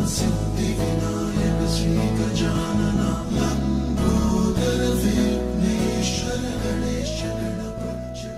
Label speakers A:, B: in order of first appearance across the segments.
A: सिद्धिविनायक श्री गजानन लंबोदर विघ्नेश्वर गणेश गणपति।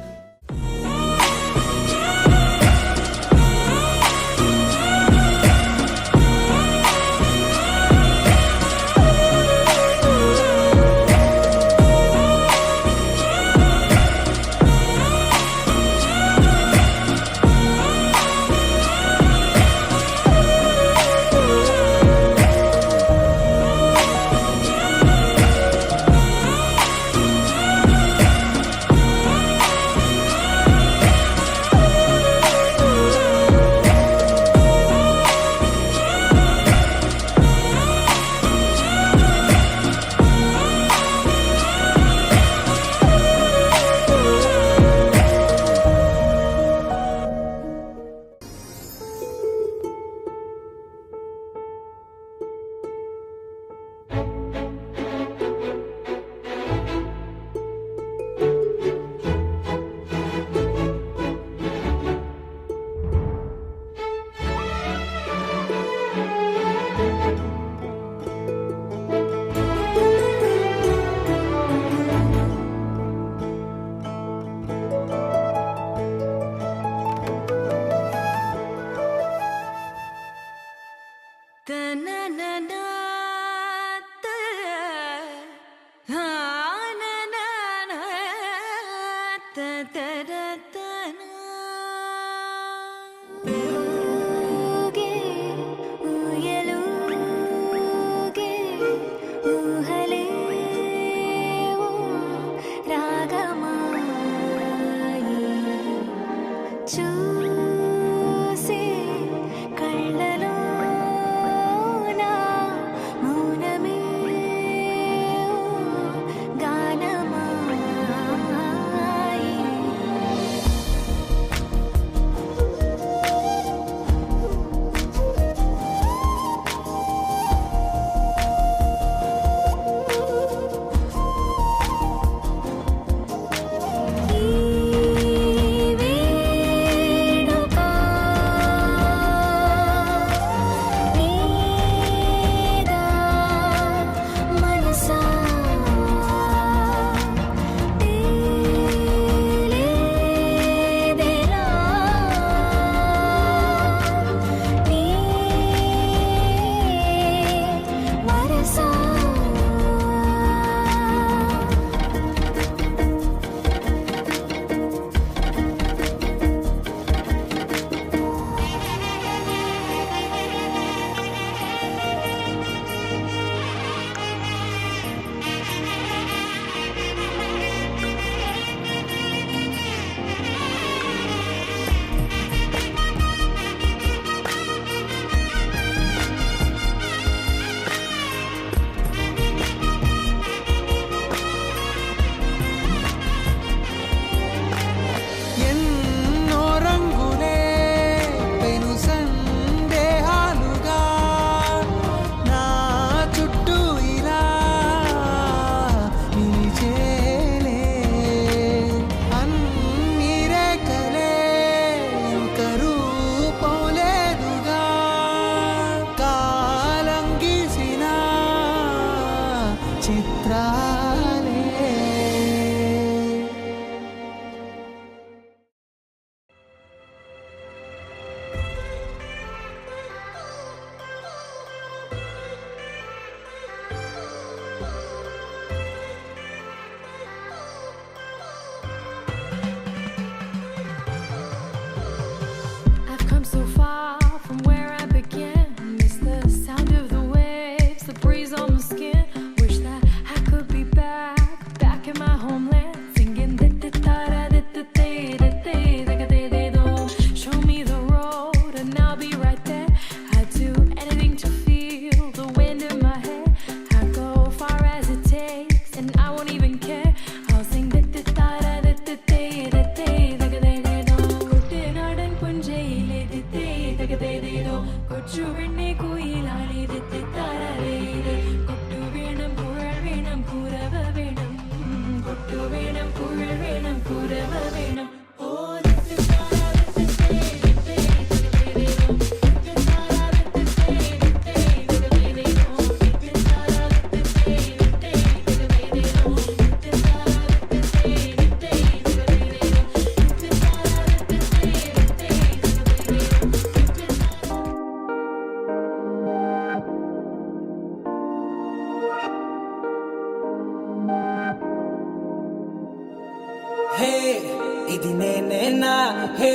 B: నేనేనా హే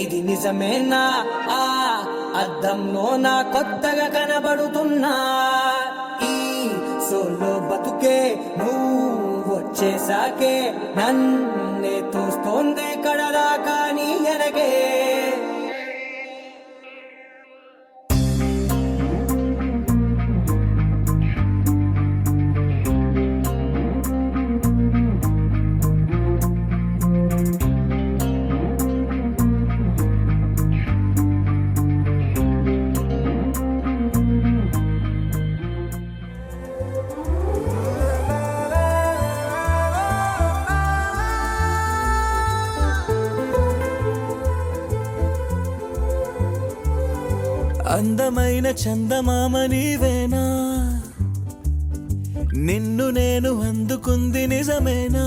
B: ఇది నిజమేనా ఆ అద్దంలో నా కొత్తగా కనబడుతున్నా ఈ సోలో బతుకే నువ్వు వచ్చేసాకే నన్నే తోస్తోందే కడదాకా నీ ఎనగే
C: అందమైన చందమామ నీవేనా నిన్ను నేను అందుకుంది నిజమేనా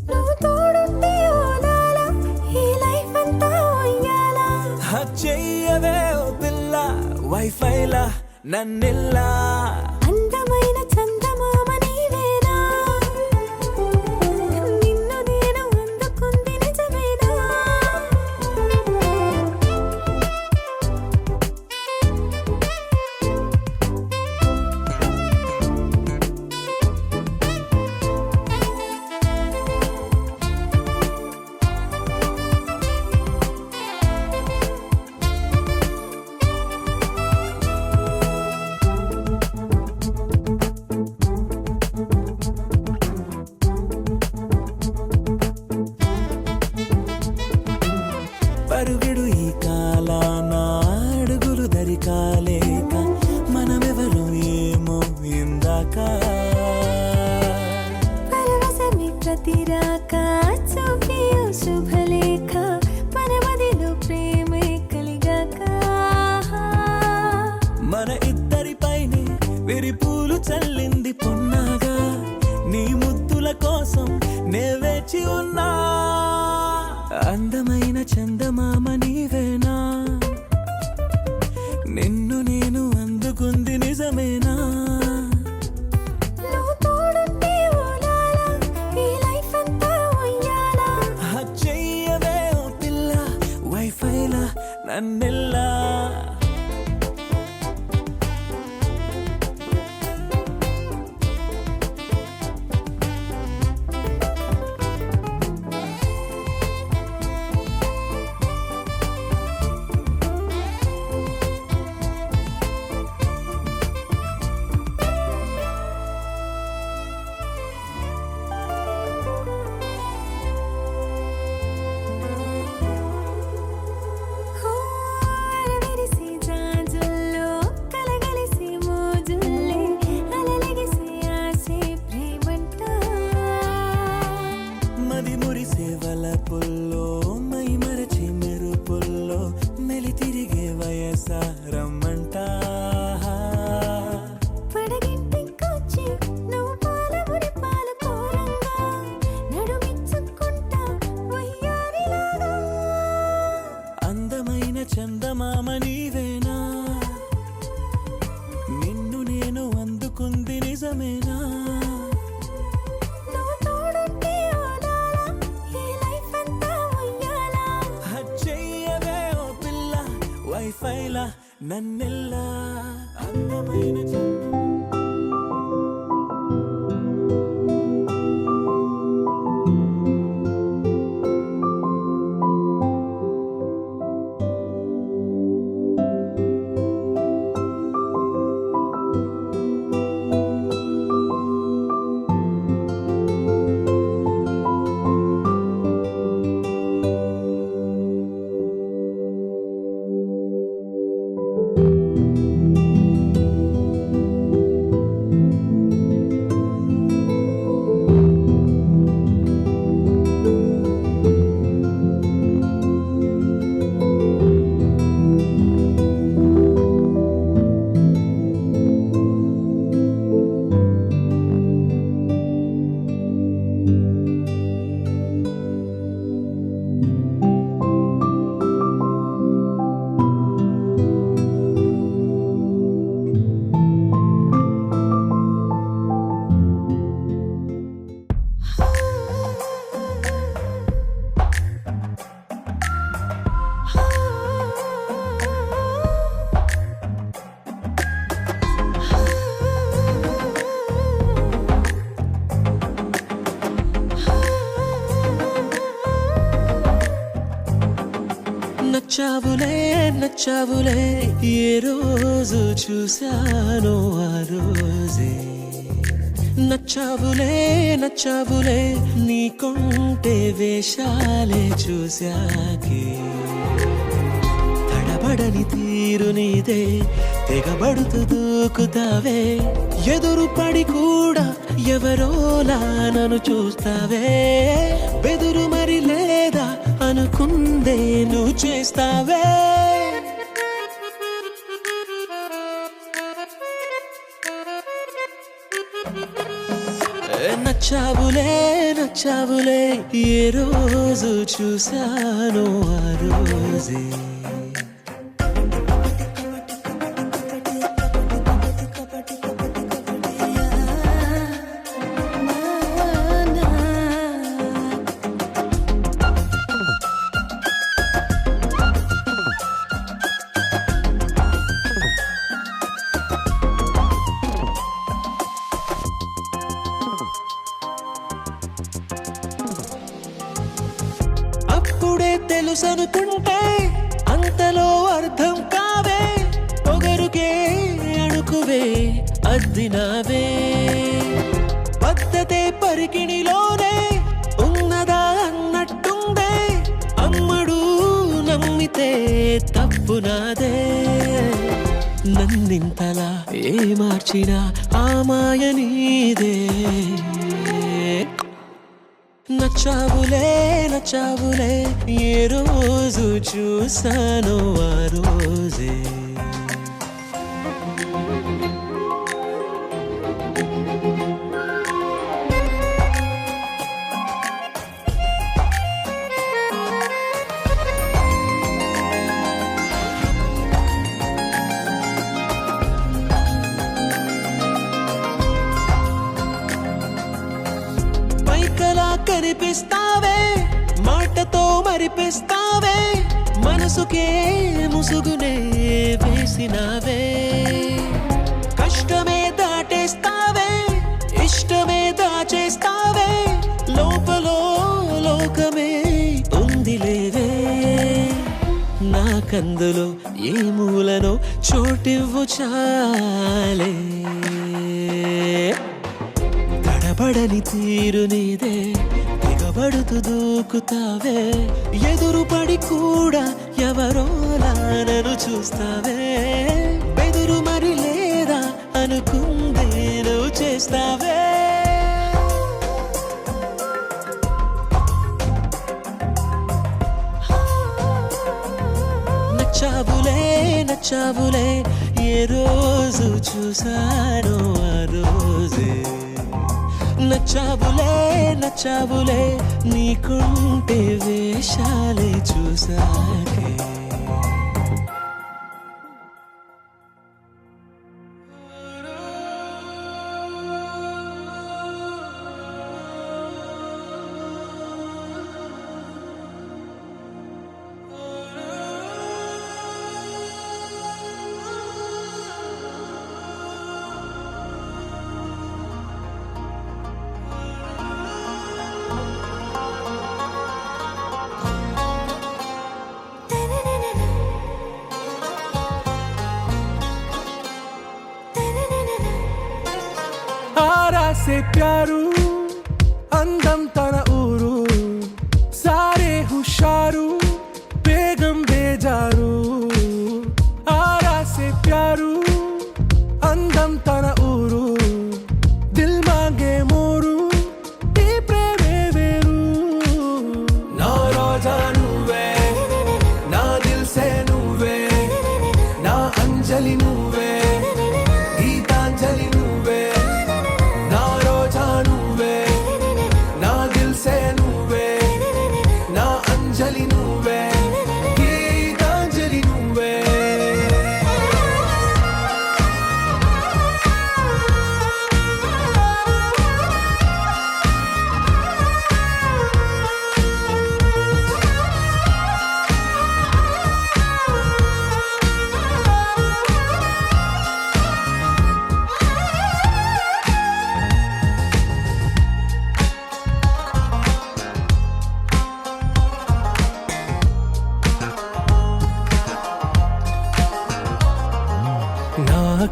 D: నువ్వు తోడుంటే ఓదాల ఈ లైఫ్ అంతా ఉయ్యాలా
C: చెయ్యవే ఓ పిల్ల వైఫైలా నన్నిల్లా
D: అందమైన చందమామ నీవేనా నిన్ను నేను అందుకుంది నిజమేనా
C: పరుగిడు ఈ కాలాన అడుగులు దరికాలేక మనమెవరు ఏమో ఇందాక
D: పరవశమి ప్రతిరాక చూపి ఓ శుభలేఖ మన మదిలో ప్రేమే కలిగాక
C: మన ఇద్దరిపైనే విరిపూలు చల్లింది పొన్నాగా నీ ముద్దుల కోసం నే వేచి ఉన్నా అందమైన చందమామ నీవేనా నిన్ను నేను అందుకుంది నిజమేనా
D: నువ్వు తోడుంటే ఓదాల ఈ లైఫ్ అంతా ఉయ్యాలా
C: చెయ్యవే ఓ పిల్ల వైఫైలా నన్నెల్లా
D: అరవిరిసి జాజుల్లో కలగలిసి మోజుల్లే అలలగిసి ఆసే ప్రేమంట
C: మది మురిసే వలపుల్లో మై మరచి మెరుపుల్లో మెలి తిరిగే వయసారమ్మంట
D: పడగింటికొచ్చి నువ్వు పాలమురి పాలు కోరంగా నడుమిచ్చుకుంటా వయ్యారిలాగా
C: అందమైన చందమామ నీవేనా నిన్ను నేను అందుకుంది నిజమేనా
D: నువ్వు తోడుంటే ఓదాల ఈ లైఫ్ అంతా ఉయ్యాలా
C: చెయ్యవే ఓ పిల్ల వైఫైలా నన్నెల్లా అందమైన నచ్చావులే నచ్చావులే ఏ రోజు చూశానో ఆ రోజే నచ్చావులే నచ్చావులే నీకుంటే వేషాలే చూశాకే తడబడని తీరు నీదే తెగబడుతూ దూకుతావే ఎదురు పడి కూడా ఎవరోలా నన్ను చూస్తావే బెదురు మరి లేదా అనుకుందే నువ్వు చేస్తావే నచ్చావులే నచ్చావులే ఏ రోజు చూశానో ఆ రోజే అప్పుడే తెలుసనుకుంటే అంతలో అర్థం కావే పొగరుకే అణుకువే అద్దినావే పద్ధతే పరికిణిలోనే ఉన్నదా అన్నట్టుందే అమ్మడు నమ్మితే తప్పు నాదే నన్నింతలా ఏ మార్చినా ఆ మాయ నీదే నచ్చావులే నచ్చావులే ఏ రోజు చూశానో ఆ రోజే పైకలా కనిపిస్తావే మాటతో మరిపిస్తావే మనసుకే ముసుగునే వేసినావే కష్టమే దాటేస్తావే ఇష్టమే దాచేస్తావే లోపలో లోకమే ఉందిలేవే నాకందులో ఏ మూలనో చోటివ్వు చాలే తడబడని తీరు నీదే తెగబడుతూ దూకుతావే ఎదురు పడి కూడా ఎవరోలా నన్ను చూస్తావే బెదురు మరి లేదా అనుకుందే నువ్వు చేస్తావే నచ్చావులే నచ్చావులే ఏ రోజు చూశానో ఆ రోజే నచ్చావులే నచ్చావులే నీకుంటే వేషాలే చూసాకే
E: आरा से प्यारू अंदम तन ऊरू सारे हुशारू बेगम बेजारू आरा से प्यारू अंदम तन ऊरू दिल मांगे मोरू ఈ ప్రేమే వేరు నా రోజా నువ్వే నా దిల్ సే నువ్వే నా అంజలి నువ్వే గీతాంజలి నువ్వే నా రోజా నువ్వే నా దిల్ సే నువ్వే నా అంజలి నువ్వే గీతాంజలి నువ్వే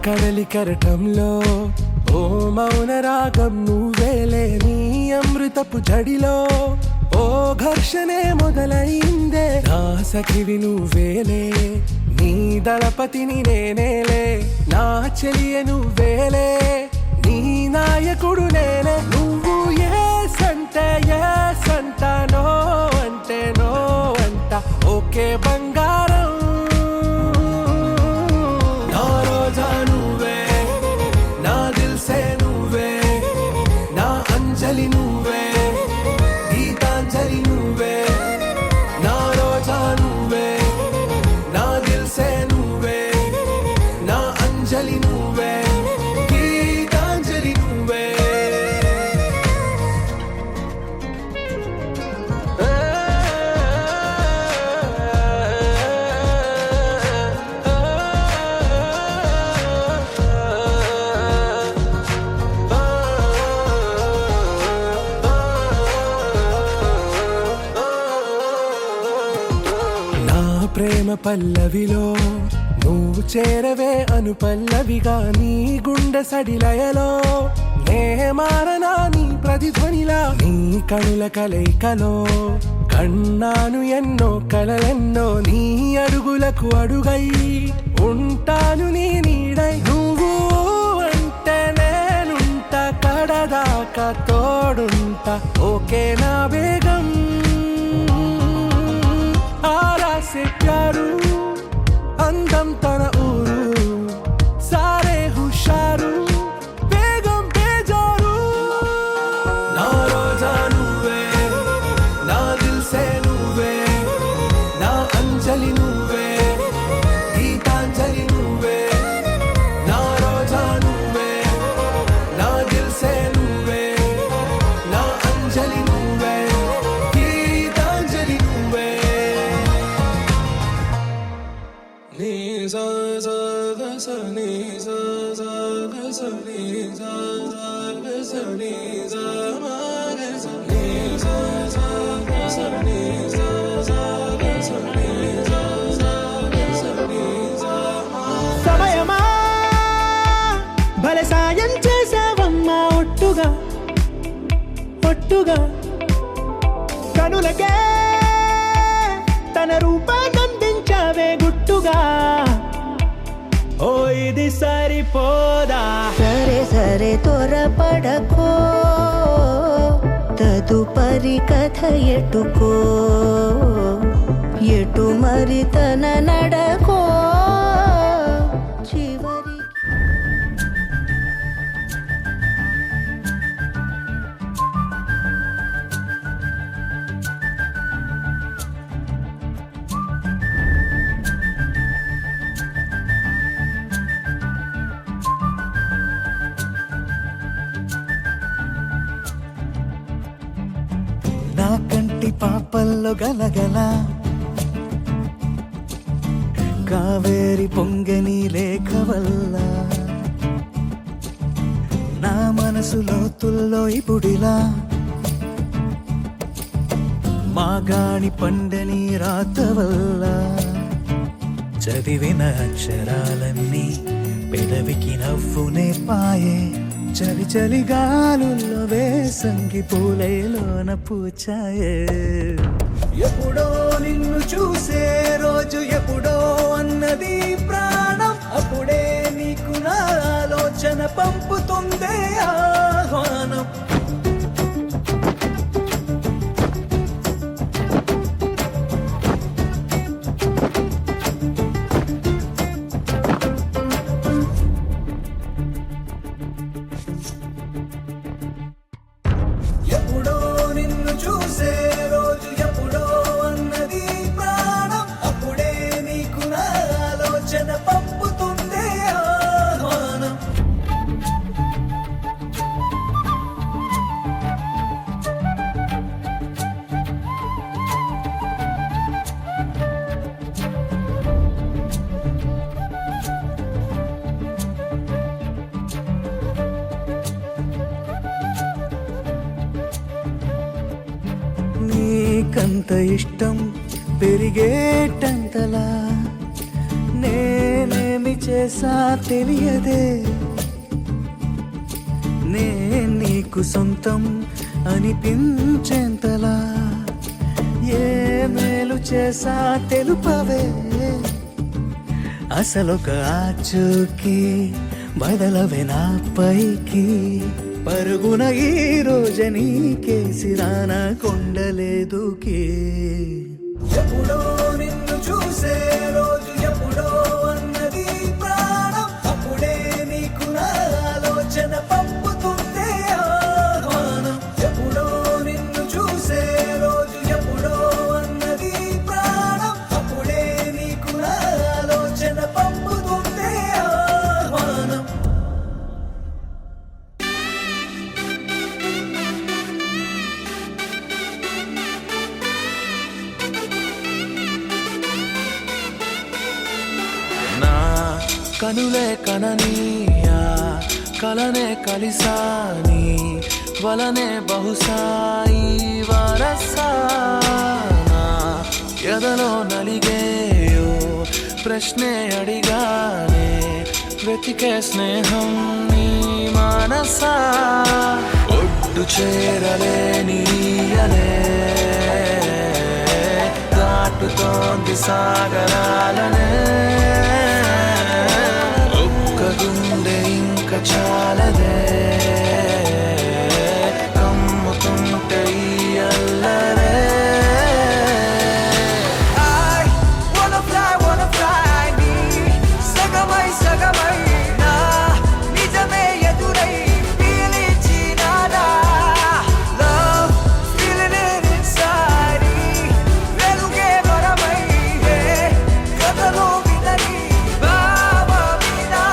E: కడలి కెరటంలో ఓ మౌన రాగం నువ్వేలే, నీ అమృతపు జడిలో ఓ ఘర్షణే మొదలైందే. నా సఖివి నువ్వేలే, నీ దళపతిని నేనేలే, నా చెలియ నువ్వేలే, నీ నాయకుడు నేనే. నువ్వు ఏ సంట నో అంటే నో అంట, ఓకే బంగారం. నా రోజా నువ్వే, నా దిల్సే నువ్వే, నా అంజలి నువ్వే, గీతాంజలి నువ్వే. నా రోజా నువ్వే, నా దిల్సే నువ్వే, నా అంజలి నువ్వే, గీతాంజలి నువ్వే. నా ప్రేమ పల్లవిలో నువ్వు చేరవే అను పల్లవిగా, నీ గుండె సడిలయలో నే మారనా నీ ప్రతిధ్వనిలా. నీ కనుల కలయికలో కన్నాను ఎన్నో కలలెన్నో, నీ అడుగులకు అడుగై ఉంటాను నీ నీడై. నువ్వు అంటే నేనుంట కడదాకా తోడుంట, ఓకే నా బేగం. ఆరాసే ప్యారు అందం తన ఊరు, సారే హుషారు బేగం బేజారు. నా రోజా నువ్వే, నా దిల్సే నువ్వే, నా అంజలి నువ్వే, గీతాంజలి నువ్వే. నా రోజా నువ్వే, నా దిల్సే నువ్వే, నా అంజలి నువ్వే, గీతాంజలి నువ్వే. నీ సా సా గ స నీ సా సా గ స నీ సా సా గ స నీ సా మా గ స నీ సా సా గ స నీ సా సా గ స నీ సా సా గ స నీ సా మా.
C: సమయమా భలే సాయం చేసావమ్మా, ఒట్టుగా ఒట్టుగా కనులకే తన రూపాన్నందించావే గుట్టుగా. ఓ ఇది సరిపోదా,
D: సరే సరే త్వరపడకో, తదుపరి కథ ఎటుకో, ఎటు మరి తన నడకో చివరి.
C: నా కంటి పాపల్లో గలగల కావేరి పొంగని లేఖ వల్ల, నా మనసు లోతుల్లో ఇప్పుడిలా మాగాణి పండని రాత వల్ల. చదివిన అక్షరాలన్నీ పెదవికి నవ్వునే పాయే, చలి చలి గాలుల్లో వేసంగి పూలైలోన పూచాయే. ఎప్పుడో నిన్ను చూసే రోజు ఎప్పుడో అన్నది ప్రాణం, అప్పుడే నీకు నా ఆలోచన పంపుతుందే ఆహ్వానం. ఎప్పుడో నిన్ను చూసే రోజు ఎప్పుడో అన్నది ప్రాణం, అప్పుడే నీకు నా ఆలోచన పంపుతుందే ఆహ్వానం. నీకంత ఇష్టం పెరిగేటంతలా
F: నేనేమి చేసా తెలియదే, నే నీకు సొంతం అనిపించేంతలా ఏ మేలు చేసా తెలుపవే, అసలొక ఆచూకి బదలవే నా పైకి, పరుగున ఈ రోజు నీకేసి రానా కొండలేదుకే. ఎప్పుడో నిన్ను చూసే రోజు ఎప్పుడో అన్నది ప్రాణం, అప్పుడే నీకు నా ఆలోచన పంపుతుందే ఆహ్వానం. ఎప్పుడో నిన్ను చూసే రోజు ఎప్పుడో అన్నది ప్రాణం, అప్పుడే నీకు నా ఆలోచన పంపుతుందే ఆహ్వానం. నా కనులే కననీయా కలనే కలిసాని వలనే బహుశాయి వరసానా ఎదలో నలిగేయో ప్రశ్నే అడిగానే వెతికే స్నేహం నీ మనసా ఒడ్డు చేరలేనియనే దాటుతోంది సాగరాలనే ఒక్క గుండె ఇంక చాలదే కమ్ముతుంటే ఈ అల్లరే. I wanna fly నీ సగమై సగమై నా నిజమే ఎదురై పిలిచినాడా. Love feeling it inside వెలుగే వరమై కథలో వినని భావమినా.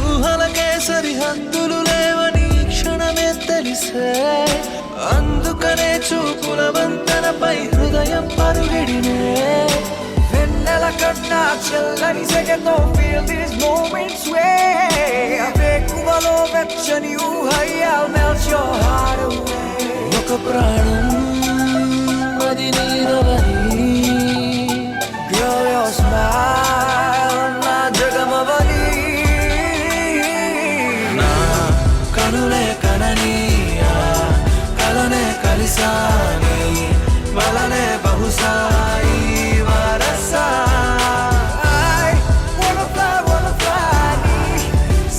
F: ఊహలకే సరిహద్దులు లేవని క్షణమే తెలిసే, అందుకనే చూపుల వంతెనపై హృదయం పరుగిడినే. వెన్నెల కన్నా చల్లని సెగతో feel these moments way. వేకువలో వెచ్చని ఊహై I'll melt your heart away. ఒక ప్రాణం అది నీరవని, girl your smile నా జగమవని. నా కనులే కననీయా కలనే కలిసాని వలనే బహుశాయి వరసా. I wanna fly నీ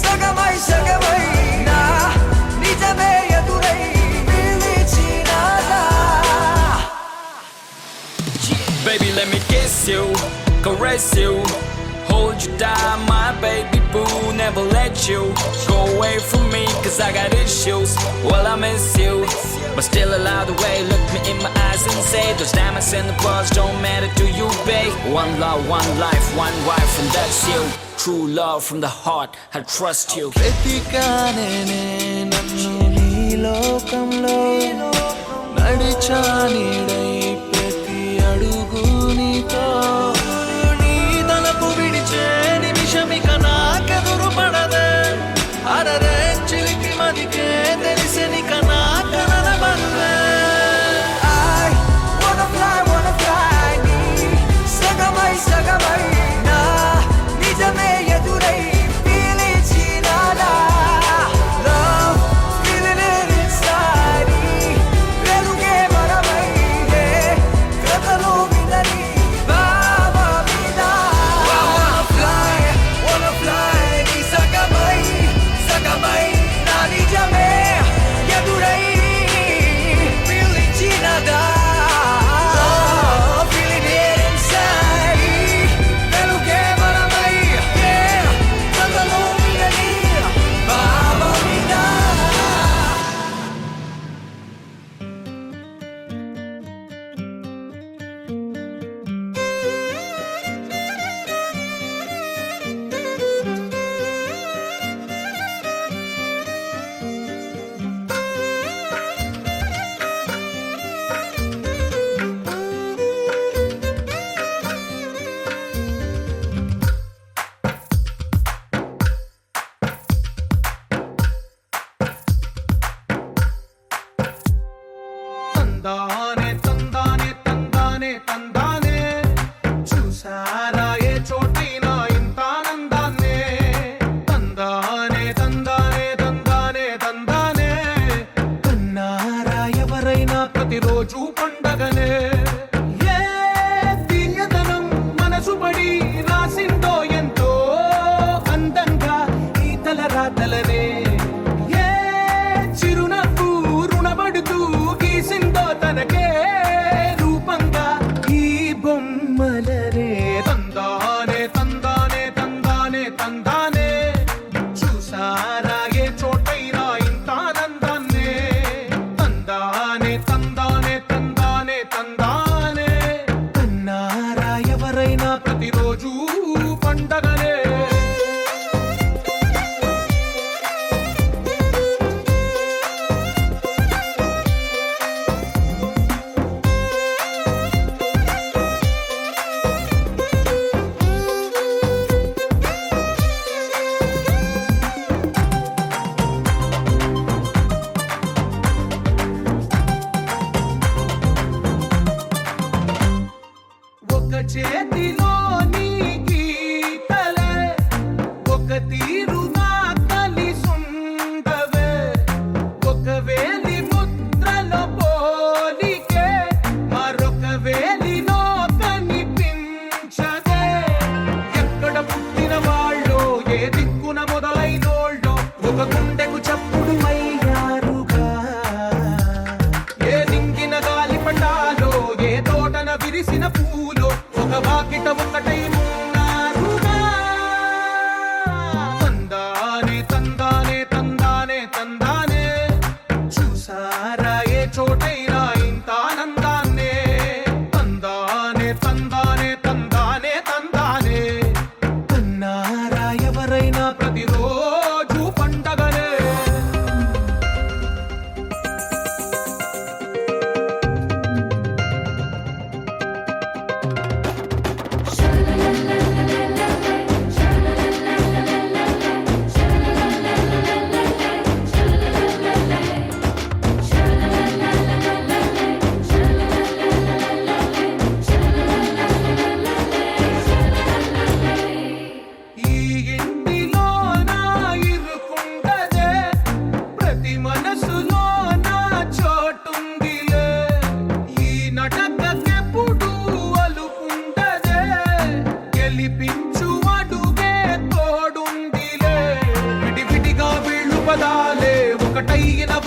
F: సగమై సగమై నా నిజమే ఎదురై పిలిచినాదా.
G: Baby, let me kiss you, caress you, hold you down, my baby boo. Never let you go away from me, cause I got issues. Well, I miss you, but still allow the way. Look me in my eyes and say those diamonds and the pearls don't matter to you, babe. One love, one life, one wife, and that's you. True love from the heart, I trust you.
F: వెతికానే నన్ను నీ లోకంలో, నడిచా నీడై ప్రతి అడుగు నీతో. నీ తలపు విడిచే నిమిషమిక నాకెదురు పడదే, అరరే చిలికి మదికే తెలిసెనిక నా కనల బరువే. I wanna fly నీ సగమై సగమై నా నిజమే ఎదురై పిలిచినాడా. Love feeling it inside వెలుగే వరమై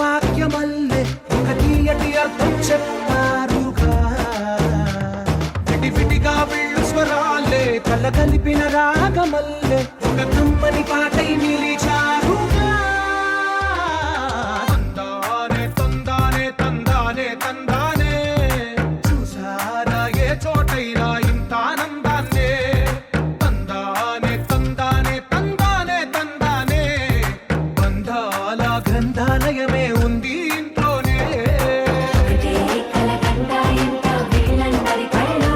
C: వాక్యమల్లే ఒక తీయటి అర్థం చెప్పారుగా విడివిడిగా వీళ్ళు స్వరాలే కల కలిపిన రాగమల్లే ఒక కమ్మని పాటై నిలిచారుగా తందానే తందానే తందానే తందానే చూసారా ఏ చోటైనా ఇంత ఆనందాన్నే తందానే తందానే తందానే తందానే బంధాల గ్రంథాలయమే ఉంది ఇంట్లోనే
D: కలకండ ఎంత వీళ్ళందరి కళ్ళు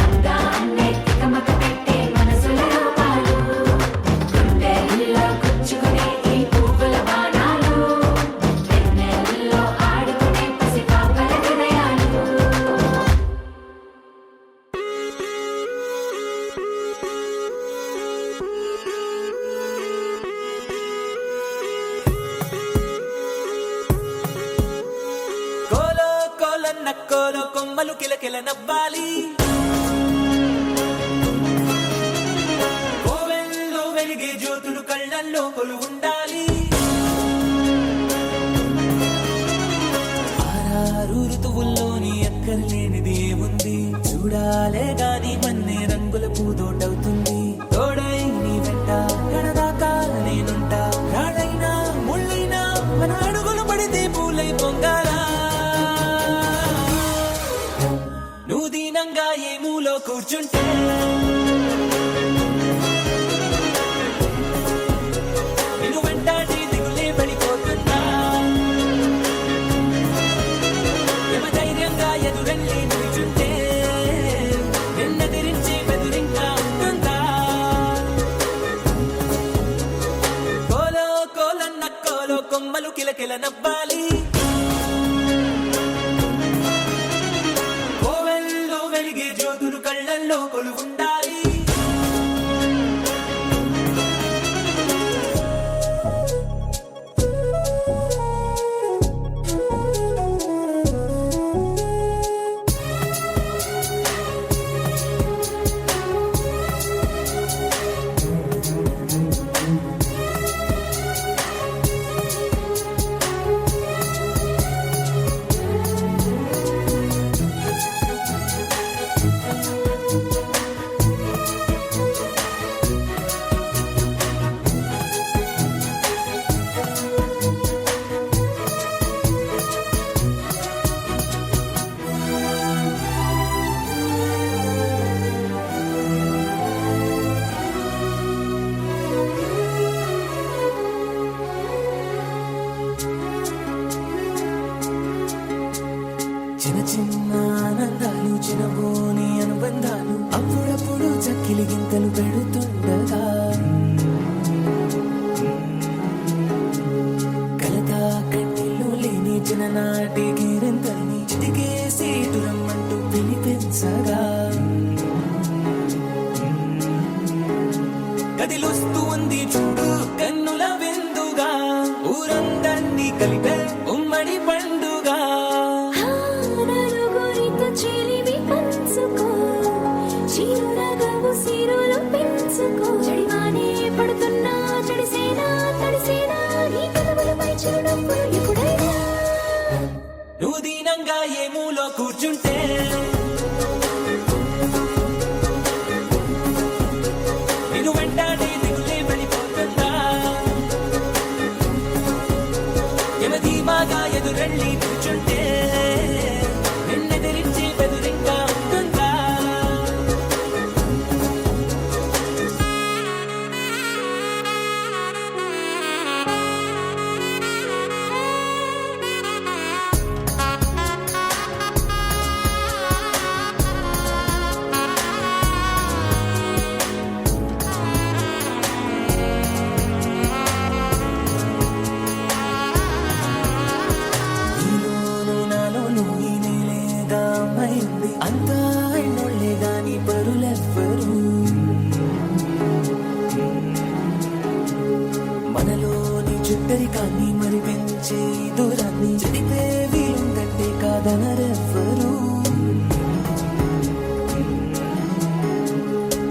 D: అందాన్నే తికమక పెట్టే మనసుల రూపాలు గుండెల్లో గుచ్చుకునే ఈ పువ్వుల బాణాలు వెన్నెల్లో ఆడుకునే పసిపాపల హృదయాలు
B: కోలో కోలన్న కోలో కొమ్మలు కిలకిల నవ్వాలి కోవెల్లో వెలిగే జ్యోతులు కళ్ళల్లో కొలు ఉండాలి ఆరారు ఋతువుల్లోని ఎక్కర్లేనిది ఏముంది చూడాలే గాని మన్నే రంగుల పూదోటవుతుంది తోడై నీ వెంట కడదాకా నేనుంటా రాడైనా ముళ్ళైనా మన అడుగులు పడితే పూలై పొంగాలా నువ్వు దీనంగా ఏ మూలో కూర్చుంటే నిన్ను వెంటాడి దిగులే పడిపోతున్నా యమ ధైర్యంగా ఎదురెళ్ళి నిల్చుంటే నిన్నెదిరించి బెదురింకా ఉంటుందా కోలో కోలన్న కోలో కొమ్మలు కిలకిల నవ్వాలి కోవెల్లో వెలిగే జ్యోతులు కళ్ళల్లో కొలు ఉండాలి చిన్న చిన్న ఆనందాలు చిన్నబోని అనుబంధాలు అప్పుడప్పుడు చక్కిలి గింతలు పెడుతుండగా కలతా కన్నీళ్ళు లేని చిన్ననాటి గిరింతని చిటికేసి దురమ్మంటూ పిలిపించగా కదిలుస్తూ ఉంది చూడు కన్నుల విందుగా ఊరందరినీ కలిపే ఉమ్మడి పండుగ
D: నలుగురితో చెలిమి పంచుకో చిరునగవు సిరులు పెంచుకో చెడివానే పడుతున్నా చెడిసేనా తడిసేనా నీ కదవులపై చిరునవ్వులు ఎప్పుడైనా
B: నువ్వు దీనంగా ఏ మూలో కూర్చుంటే నిన్ను వెంటాడి దిగులే పడిపోతుందా యమ ధీమాగా ఎదురెళ్ళి కూర్చుంటే నిన్నెదిరించి బెదురింకా ఉంటుందా నీలోను నాలోను ఈ నేలేగా అమ్మాయింది అంతా ఎన్నోళ్లే గాని పరులెవ్వరు మనలోని చుట్టరికాన్ని మరి పెంచే దూరాన్ని చెడిపే వీలుందంటే కాదనరెవ్వరు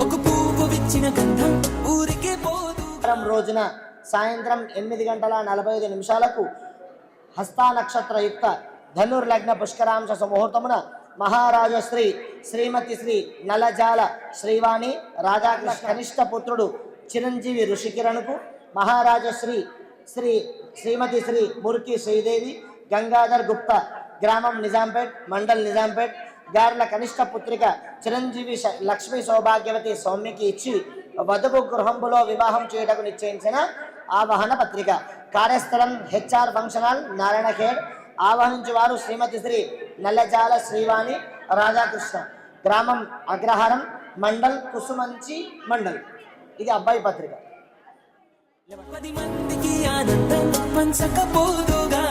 B: ఒక పువ్వు విచ్చిన గంధం ఊరికే పోదు
H: రోజున సాయంత్రం 8:45 హస్తా నక్షత్రయుక్త ధనుర్లగ్న పుష్కరాంశ ముహూర్తమున మహారాజు శ్రీమతి శ్రీ నలజాల శ్రీవాణి రాధాకృష్ణ కనిష్ట పుత్రుడు చిరంజీవి ఋషికిరణ్కు మహారాజు శ్రీమతి శ్రీ మురికి శ్రీదేవి గంగాధర్ గుప్తా గ్రామం నిజాంపేట్ మండల్ నిజాంపేట్ గార్ల కనిష్ట పుత్రిక చిరంజీవి లక్ష్మీ సౌభాగ్యవతి సౌమ్యకి ఇచ్చి వధువు గృహంలో వివాహం చేయటకు నిశ్చయించిన ఆవాహన పత్రిక. కార్యస్థలం హెచ్ఆర్ ఫంక్షన్ హాల్ నారాయణఖేడ్. ఆహ్వానించు వారు శ్రీమతి శ్రీ నల్లజాల శ్రీవాణి రాధాకృష్ణ గ్రామం అగ్రహారం మండల్ కుసుమంచి మండల్. ఇది అబ్బాయి పత్రిక.
B: 10 మందికి ఆనందం పంచకపోదుగా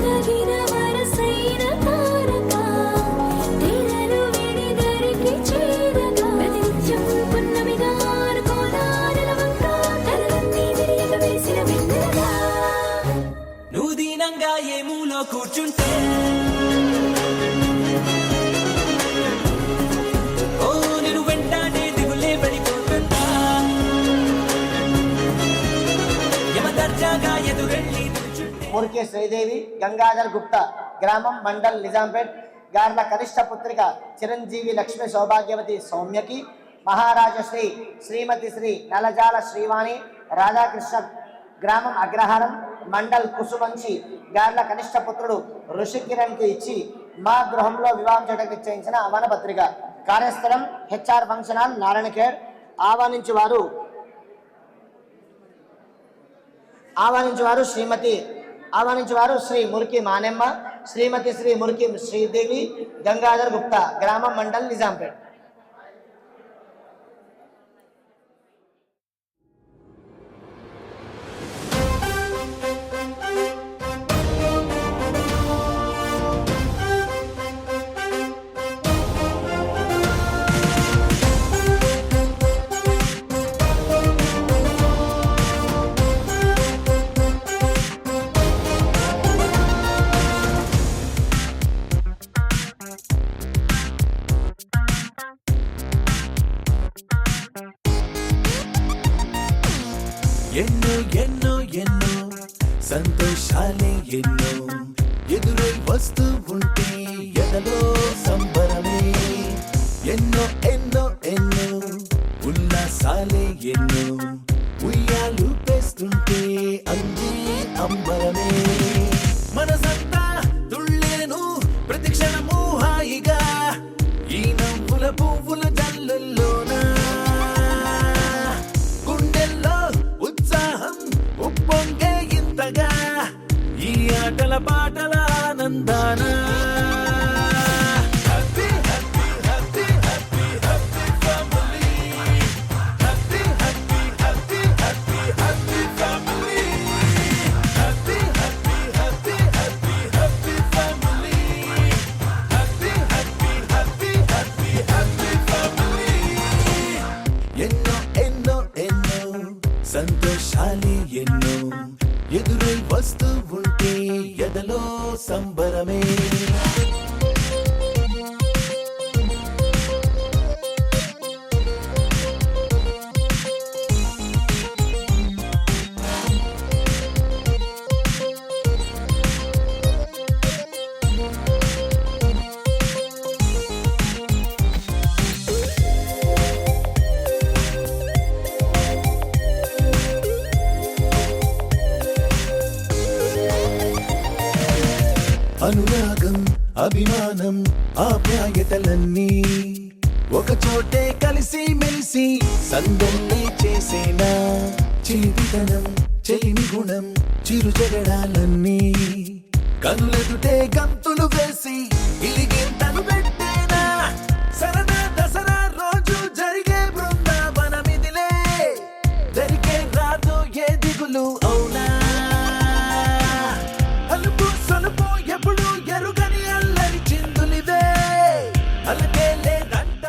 D: తగిన వరసైన తారక తెరలు విడిదరికి చేరగా ప్రతినిత్యం పున్నమిగా ఆరుకోదారల వంక తలలన్నీ విరియక వేసిన వెన్నెలగా
B: నువ్వు దీనంగా ఏ మూలో కూర్చుంటే ఓ నేను వెంటనే దిగులే పడిపోతుందా యమదర్జాగా ఎదురెళ్ళి
H: మురికి శ్రీదేవి గంగాధర్ గుప్తా గ్రామం మండల్ నిజాంపేట్ గార్ల కనిష్ట పుత్రిక చిరంజీవి లక్ష్మీ సౌభాగ్యవతి సౌమ్యకి మహారాజు శ్రీమతి శ్రీ నలజాల శ్రీవాణి రాధాకృష్ణ గ్రామం అగ్రహారం మండల్ కుసుమంచి గార్ల కనిష్ట పుత్రుడు ఋషికిరణ్కి ఇచ్చి మా గృహంలో వివాహం చేయడానికి నిశ్చయించిన ఆహ్వాన పత్రిక. కార్యస్థలం హెచ్ఆర్ ఫంక్షన్ హాల్ నారాయణఖేడ్. ఆహ్వానించు వారు శ్రీ మురికి మానెమ్మ శ్రీమతి శ్రీ మురికి శ్రీదేవి గంగాధర్ గుప్తా గ్రామం మండల్ నిజాంపేట్.
F: ఎన్నో ఎన్నో ఎన్నో సంతోషాలే ఎన్నో ఎదురై వస్తూ ఉంటే ఎదలో సంబరమే. ఎన్నో ఎన్నో ఎన్నో ఉల్లాసాలే ఎన్నో ఉయ్యాలు పేస్తుంటే అందే అంబరమే. మనసంతా తుళ్ళేను ప్రతి క్షణము హాయిగా ఈ నవ్వుల పువ్వుల జల్లుల్లోనా గుండెల్లో ఉత్సాహం ఉప్పొంగే ఇంతగా ఈ ఆటల పాటల ఆనందాన. Happy happy happy happy happy family happy happy happy happy happy family happy happy happy happy happy family happy happy happy happy happy family. ఎన్నో ఎన్నో ఎన్నో సంతోషాలే ఎన్నో ఎదురై వస్తూ ఉంటే ఎదలో సంబరమే. అనురాగం అభిమానం ఆప్యాయతలన్నీ ఒక చోటే కలిసి మెలిసి సందల్లే చేసేనా చిలిపితనం చెలిమి గుణం చిరు జగడాలన్నీ కనులెదుటే గంతులు వేసి ఇలిగింతలు పెట్టేనా సరదా దసరా రోజు జరిగే బృందావనమిదిలే జరిగే రాదు ఏ దిగులు అవునా అలుపు సొలుపు ఎప్పుడు ఎరుగని అల్లరి చిందులివే అలకే లేదంట.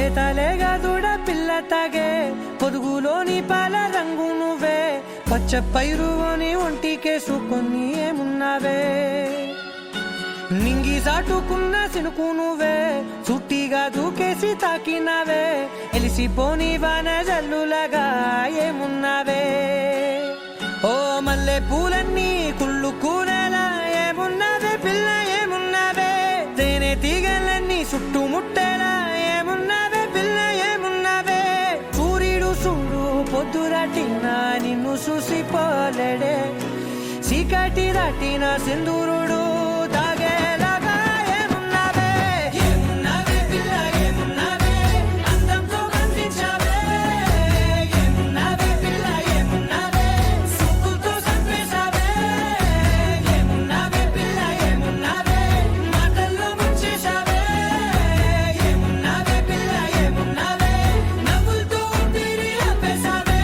B: లేతలేగా దూడ పిల్ల తాగే పొదుగులోని పాల రంగు నువ్వే పచ్చ పైరుని ఒంటికేసుకొని ఏమున్నావే నింగి సాటుకున్న సినుకు నువ్వే చుట్టిగా దూకేసి తాకినావే ఎలిసిపోని వాన జల్లులగా ఏమున్నావే ఓ మల్లె పూలన్నీ కుళ్ళు కూరలా ఏమున్నావే పిల్ల ఏమున్నావే తేనె తీగలన్నీ చుట్టుముట్టేలా ఏమున్నావే పిల్ల ఏమున్నావే సూర్యుడు చూడు పొద్దురాటినా నిన్ను చూసిపోలేడే చీకటి దాటిన సింధూరుడు తాగేలాగా ఏమున్నావే ఏమున్నావే పిల్ల ఏమున్నావే అందంతో కనిపించావే ఏమున్నావే పిల్ల ఏమున్నావే సుక్కుతో చంపేశావే ఏమున్నావే పిల్ల ఏమున్నావే మాటల్లో ముంచేశావే ఏమున్నావే పిల్ల ఏమున్నావే నవ్వులతో ఊపిరి ఆపేశావే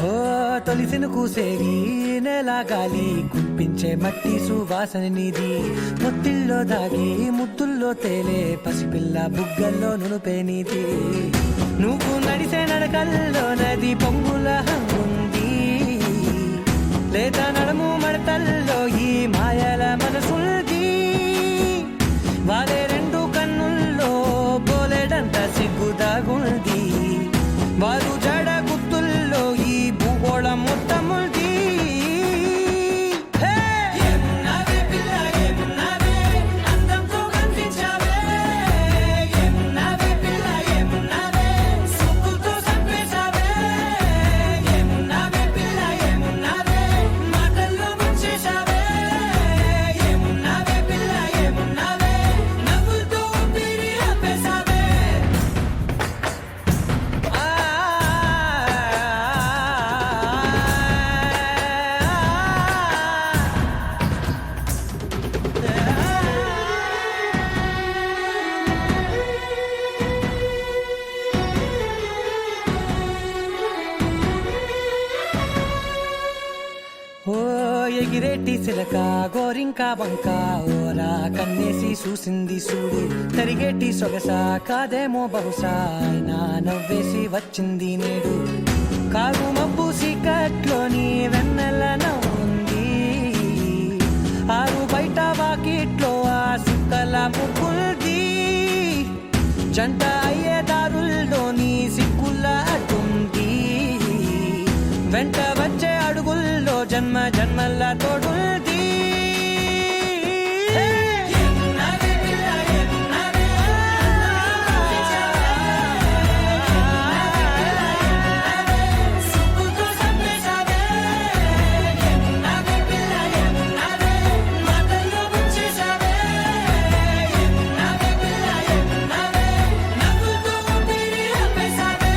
B: ఓ తొలిసిన కూసేరి నెల గాలి కుప్పించే మట్టి సువాసన నీది ముత్తిల్లో దాగి ముత్తుల్లో తేలే పసిపిల్ల బుగ్గల్లో నునుపే నీది నువ్వు నడిసే నడకల్లో నది పొంగుల హంగుంది లేదా నడుము మడతల్లో ఈ మాయల మనసుంది వారే రెండు కన్నుల్లో బోలెడంత సిగ్గుదాగుంది వారు జడ గుర్తుల్లో ఈ భూగోళం మొత్తముంది ఏమున్నావే పిల్ల ఏమున్నావే అందంతో కనిపించావే ఏమున్నావే పిల్ల ఏమున్నావే సుక్కుతో చంపేశావే ఏమున్నావే పిల్ల ఏమున్నావే మాటల్లో ముంచేశావే ఏమున్నావే పిల్ల ఏమున్నావే నవ్వులతో ఊపిరి ఆపేశావే ఓ ఎగిరేటి సిలక గోరింక వంక ఓరా కన్నేసి చూసింది చూడు తరిగేటి సొగస కాదేమో బహుశా అయినా నవ్వేసి వచ్చింది నేడు కారు మబ్బు సీకట్లోని వెన్నెల నవ్వుంది ఆరు బయట వాకిట్లో ఆ సుక్కల ముగ్గుల్ది జంట అయ్యే దారుల్లోని సిగ్గుల అడ్డుంది వెంట వచ్చే అడుగుల్లో జన్మ జన్మల తోడుంది ఏమున్నావే పిల్ల ఏమున్నావే సుక్కుతో చంపేశావే ఏమున్నావే పిల్ల ఏమున్నావే మాటల్లో ముంచేశావే ఏమున్నావే పిల్ల ఏమున్నావే నవ్వులతో ఊపిరి ఆపేశావే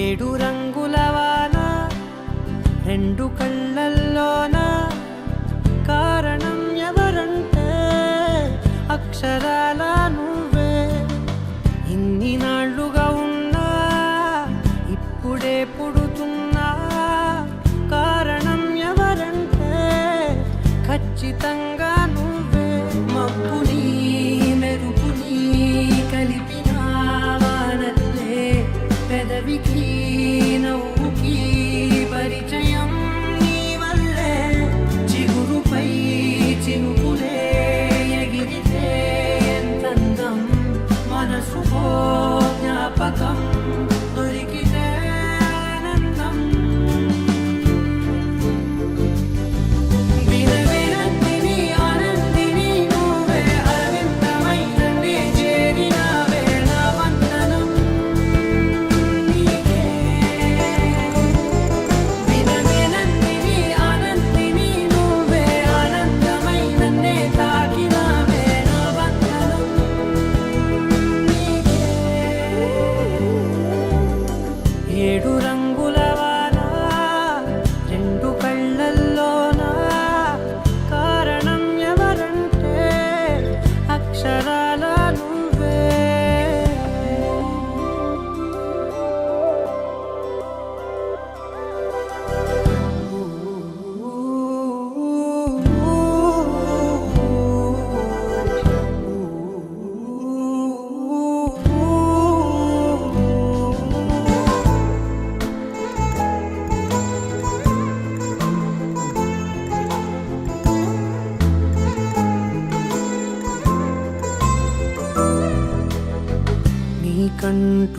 B: ఏడు రంగుల వాన రెండు కళ్ళల్లోన కారణం ఎవరంటే అక్షరాల నువ్వే ఇన్ని నాళ్ళుగా ఉన్నా ఇప్పుడే పుడుతున్నా కారణం ఎవరంటే ఖచ్చితంగా నువ్వే మబ్బుని మెరుపుని కలిపిన వానల్లే పెదవికి నవ్వుకి పరిచయం నీ వల్లే చిగురుపై చినుకులే ఎగిరితే ఎంతందం మనసుకో జ్ఞాపకం దొరికితే ఆనందం వినవినందిని ఆనందిని నువ్వే అరవిందమై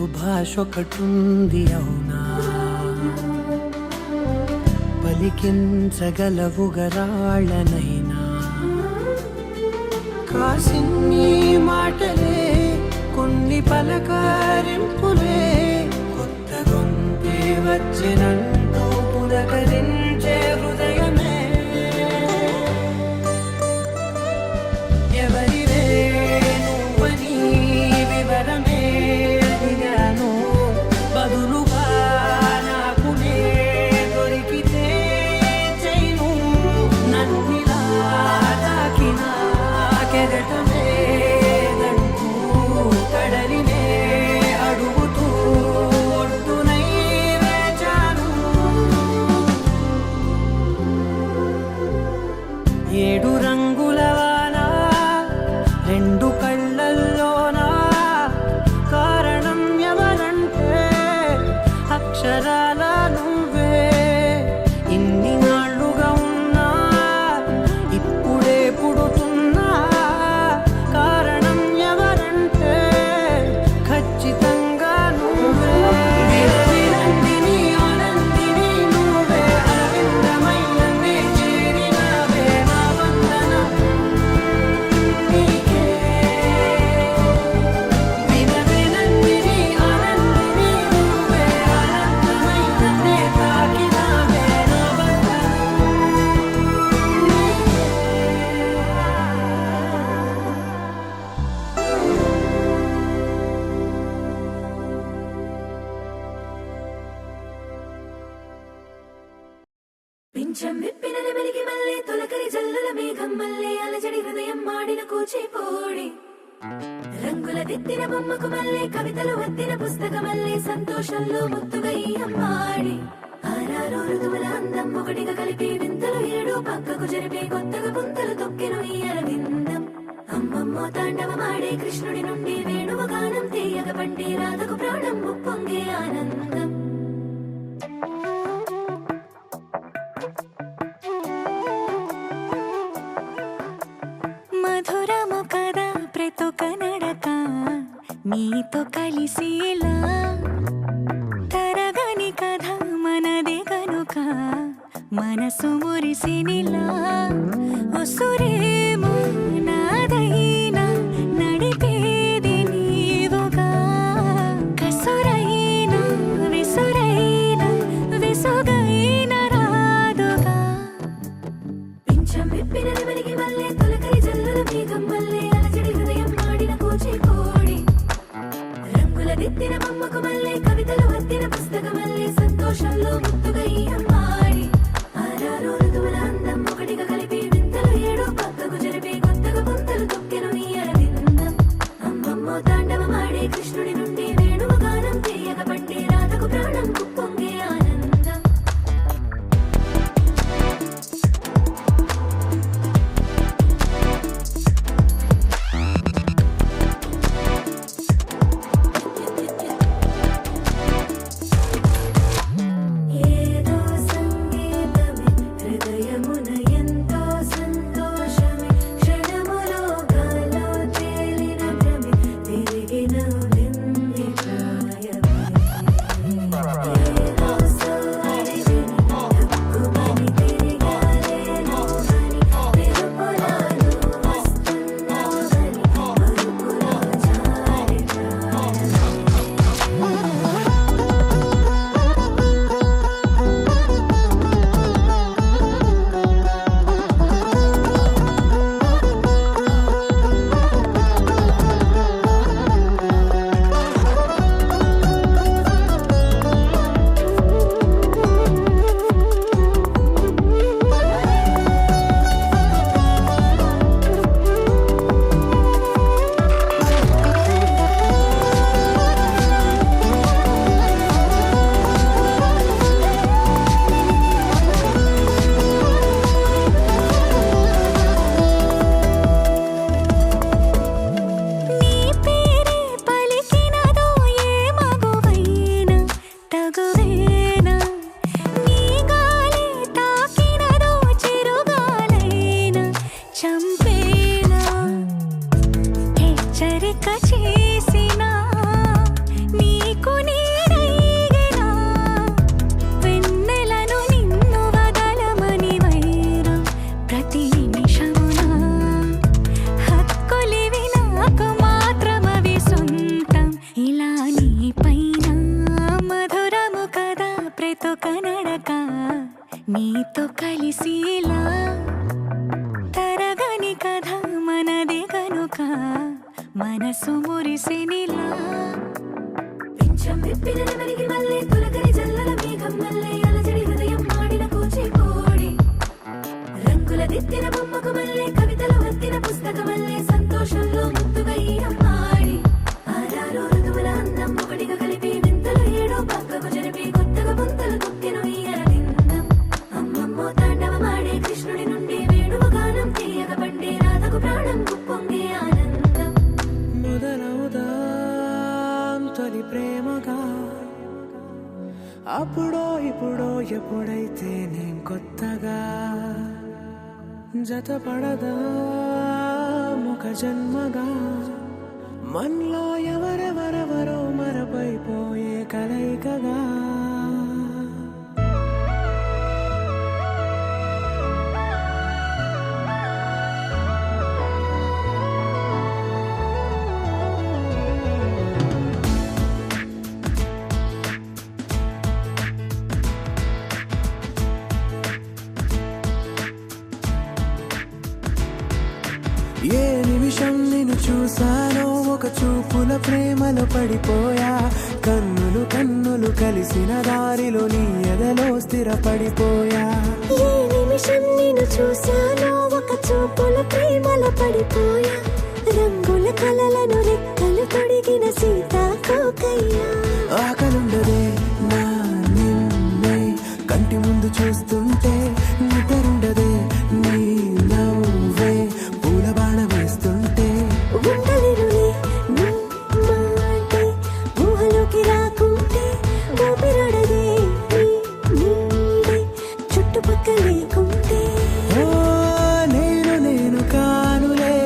C: అంటూ భాష ఒకటుంది అవునా పలికించగలవు గరాళ్ళనైనా కాసిన్ని మాటలే కొన్ని పలకరింపులే కొత్త గొంతే వచ్చినంటూ పులకరించే హృదయమే ఎవరివే నువ్వని వివరమే అడిగాను బదులుగా నాకునే దొరికితే చేయను నన్నిలా తాకిన కెరటమే దంటూ కడలినే అడుగుతూ ఒడ్డునై వేచాను ఏడు రంగుల వాన రెండు కళ్ళల్లోనా కారణం ఎవరంటే అక్షరాల నువ్వే ఇన్ని నాళ్ళుగా ఉన్నా ఇప్పుడే పుడుతున్నా కారణం ఎవరంటే ఖచ్చితంగా నువ్వే వినందిని ఆనందిని నువ్వే అరవిందమై నన్నే చేరినావే నా వందనం నీకే వినందిని ఆనందిని నువ్వే అనంతమై నన్నే తాకినావే నా వందనం
D: పింఛం విప్పిన నెమలికి మల్లె తొలకరి జల్లుల మేఘం మల్లె అలజడి హృదయం మాడిన కూచిపోడి రంగుల దిద్దిన బొమ్మకు మల్లె కవితలు వద్దిన పుస్తక మల్లె సంతోషంలో ముత్తుగా ఈ అమ్మాడి ఆరారు ఋతువుల అందం ఒకటిగా కలిపి వింతలు ఏడు పక్కకు జరిపే కొత్తగా పుంతలు తొక్కెను ఈ అరవిందం అమ్మమ్మో తాండవమాడే కృష్ణుడి నుండి వేణువ గానం తీయగ పండి రాధకు ప్రాణం ఉప్పొంగే ఆనందం మధురము కదా ప్రతొక నడక నీతో కలిసేలా తరగని కథ మనదే కనుక మనసు మురిసినిలా ఉసురేమో నాదైనా నడిపేది నీవుగా కసురైనా విసురైనా విసుగైన రాదుగా పింఛం విప్పిన నెమలికి మల్లె తొలకరి జల్లుల మేఘం మల్లె అలజడి హృదయం మాడిన కూచిపోడి రంగుల దిద్దిన బొమ్మకు మల్లె కవితలు వద్దిన పుస్తక మల్లె సంతోషంలో ముత్తుగా ఈ అమ్మాడి ఆరారు ఋతువుల అందం ఒకటిగా కలిపి సైతో కనడక నీతో కలిసిలా తరగని కథ మనదే కనుక మనసు మురిసినిలా పింఛం విప్పిన నెమలికి మల్లె తొలకరి జల్లల మేఘం మల్లె అలజడి హృదయం మాడిన కూచిపూడి రంగుల దిద్దిన బొమ్మకు మల్లె కవితలు వత్తిన పుస్తక మల్లె సంతోషంలో ముద్దుగా ఈ అమ్మాడి ఆరారు ఋతువుల అందం ఒకటిగా కలిపి వింతలు ఏడో పక్కకు జరిపి కొత్తగా పుంతలు తొక్కెను ఈ అరవిందం అమ్మమ్మో తాండవమాడే కృష్ణుడి నుండి వేణువు గానం తీయగ పండే రాధకు ప్రాణం పొంగే ఆనందం
C: మొదలవుదాం తొలి ప్రేమగా అప్పుడో ఇప్పుడో ఎప్పుడైతే నేను కొత్తగా జతపడదా ఒక జన్మగా మనలో ఎవరెవరెవరో మరపైపోయే కలయికగా ఏ నిమిషం నిన్ను చూసానో ఒక చూపుల ప్రేమలో పడిపోయా కన్నులు కన్నులు కలిసిన దారిలో నీ ఎదలో స్థిరపడిపోయా
D: ఏ నిమిషం నేను చూశానో ఒక చూపుల ప్రేమలో పడిపోయా రంగుల కలలను రెక్కలు తొడిగిన సీతాకోకయ్యా
C: ఆకలుండదే నా నిన్నే కంటి ముందు చూస్తుంటే నిద్రుండదే నీ నవ్వే పూల బాణ వేస్తుంటే
D: ఉండలేనులే నీ మాటే ఊహలోకి రాకుంటే ఊపిరాడదే నీ నీడే చుట్టుపక్కల లేకుంటే
C: ఓ నేను కానులే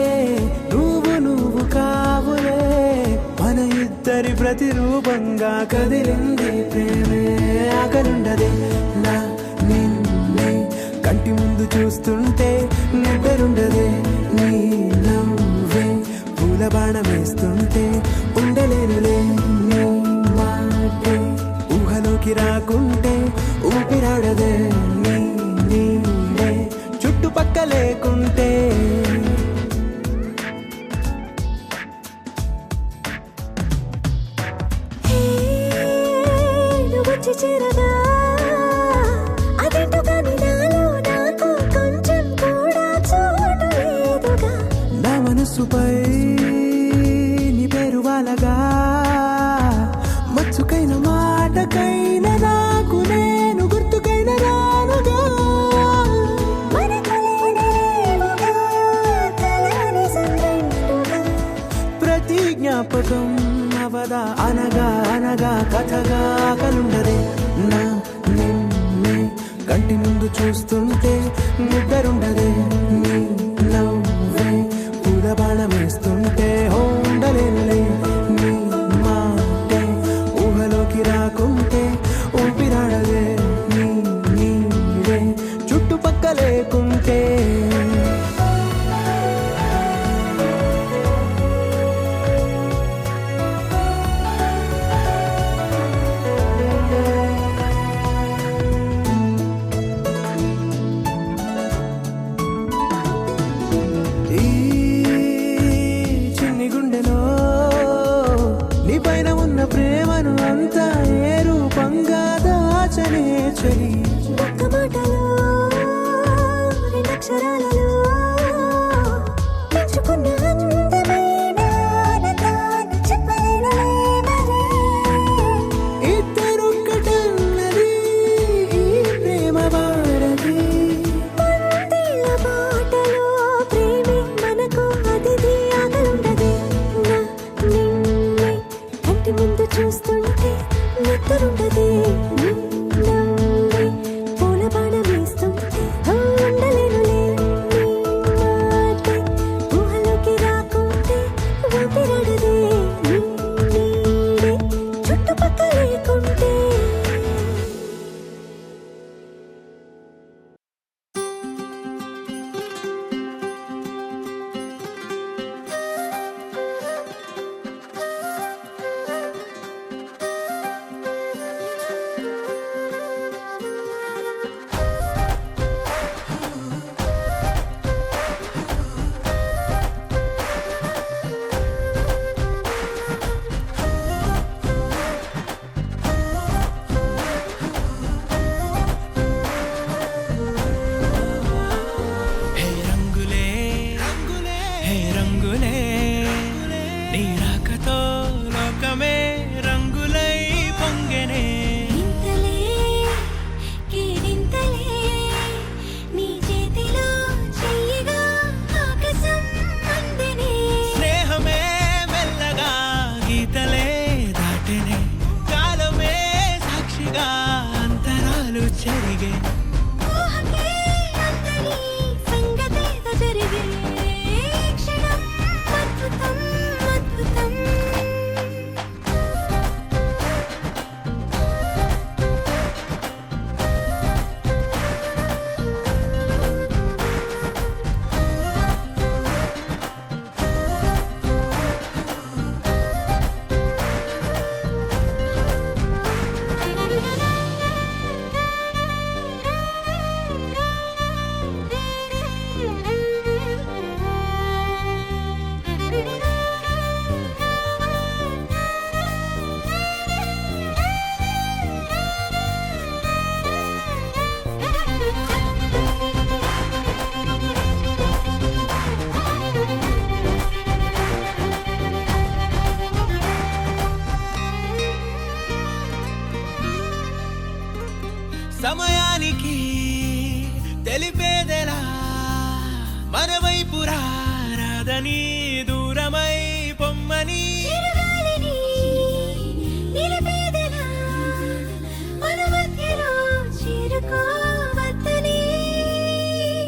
C: నువ్వు కావులే మన ఇద్దరి ప్రతిరూపంగా కదిలింది ప్రేమే ఆకలుండదే నా నిన్నే కంటి ముందు చూస్తుంటే నిద్రుండదే నీ నవ్వే పూల బాణ వేస్తుంటే ఉండలేనులే నీ మాటే ఊహలోకి రాకుంటే ఊపిరాడదే నీ నీడే చుట్టుపక్క లేకుంటే
D: నువ్వు వచ్చి చేరగా అదేంటో కానీ నాలో నాకు కొంచెం కూడా చోటు లేదుగా
C: నా మనసుపై నీ పేరు వాలగా మచ్చుకైన మాటకైన నాకు నేను గుర్తుకైన రానుగా
D: మనకులేనిలేవుగా కలని సంగంటుగా
C: ప్రతి జ్ఞాపకం అవదా అనగా అనగా కథగా కలుండదే నా నిన్నే కంటి ముందు చూస్తుంటే నిద్రుండదే నీ నవ్వే పూల బాణం వేస్తుంటే ఉండలేనులే నీ మాటే ఊహలోకి రాకుంటే ఊపిరాడదే నీ నీడే చుట్టుపక్క లేకుంటే ఈ చిన్ని గుండెలో నీ పైన ఉన్న ప్రేమను అంతా ఏ రూపంగా దాచనే చలి
D: ఒక్క మాటలో రెండక్షరాలలో పెంచుకున్న అందమైన ఆనందాన్ని చెప్పలేనులే మరి.
C: ఇద్దరొక్కటన్నది ఈ ప్రేమ వారది
D: పందిళ్ళ బాటలో ప్రేమే మనకు అతిథి ఆగలుండదే నా నిన్నే కంటి ముందు చూస్తుంటే నిద్రుండదే నీ నవ్వే పూల బాణం
C: అంతరాలు చెరిగే
D: ఊహకే అందని సంగతేదో జరిగే క్షణం అద్భుతం అద్భుతం
C: సమయానికి తెలిపేదెలా మన వైపు రాదని దూరమై పొమ్మని
D: చిరుగాలిని నిలిపేదెలా మన మధ్యలో చేరుకోవద్దని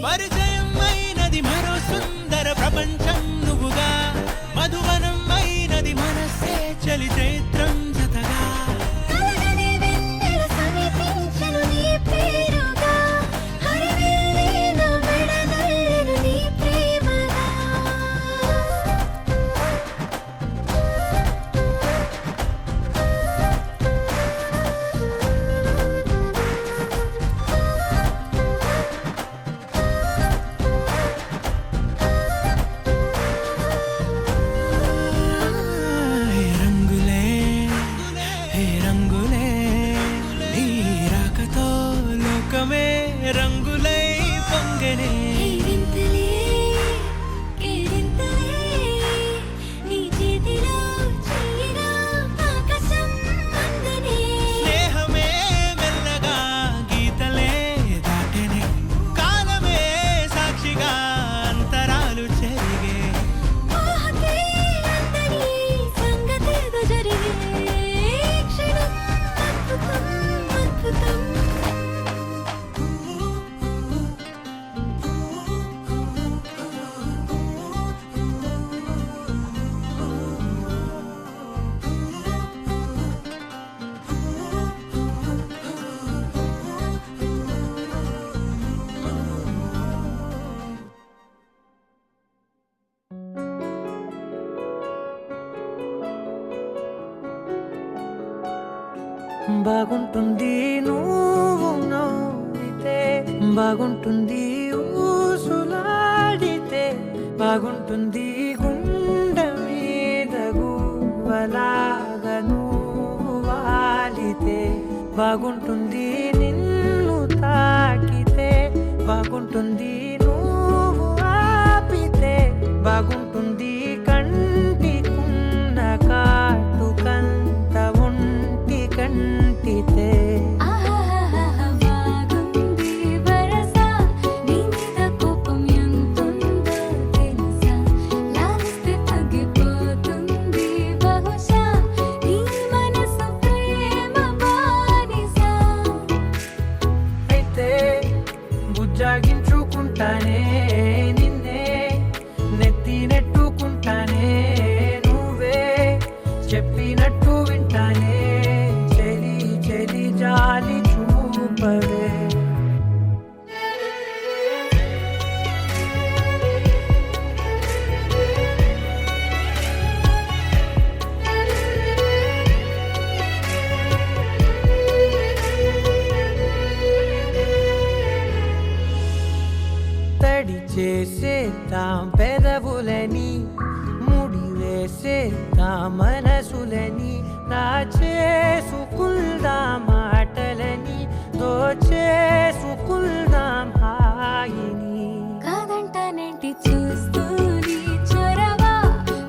C: పరిచయం అయినది మరో సుందర ప్రపంచం నువ్వుగా మధువనం అయినది మనసే చలి చైత్రం జతగా
D: కలగని వెన్నెల సమీపించను నీ పేరుగా హరివెల్లి నా మెడదల్లెను నీ ప్రేమగా
C: హే రంగులే హే రంగులే నీ రాకతో లోకమే రంగులై పొంగనే
D: కేరింతలే కేరింతలే నీ చేతిలో చెయ్యిలో ఆకాశం అందనే
C: స్నేహమే మెల్లగా గీతలే దాటెనే కాలమే సాక్షిగా అంతరాలు చెరిగే
D: ఊహకే అందని సంగతేదో జరిగే క్షణం అద్భుతం అద్భుతం
B: బాగుంటుంది నువ్వు నవ్వితే బాగుంటుంది ఊసులాడితే బాగుంటుంది గుండె మీద గువ్వలాగా నువ్వు వాలితే బాగుంటుంది నిన్ను తాకితే బాగుంటుంది నువ్వు ఆపితే బాగుంటుంది కంటికున్న కాటుకంత ఒంటి కంటితే
D: ఆహాహాహా బాగుంది వరస నీ మీద కోపం ఎంతుందో తెలుసా లాలిస్తే తగ్గిపోతుంది బహుశా నీ మనసు ప్రేమ బానిస
B: అయితే బుజ్జాగించుకుంటానే నిన్నే నెత్తి నెట్టుకుంటానే నువ్వే చెప్పినట్టు వింటానే చెలి చెలి జాలి చూపవే తడి చేసేద్దాం పెదవులని ముడి వేసేద్దాం మనసులని నా చేసుకుందాం మాటలని దోచేసుకుందాం హాయిని
D: కాదంటానేంటి చూస్తూ నీ చొరవ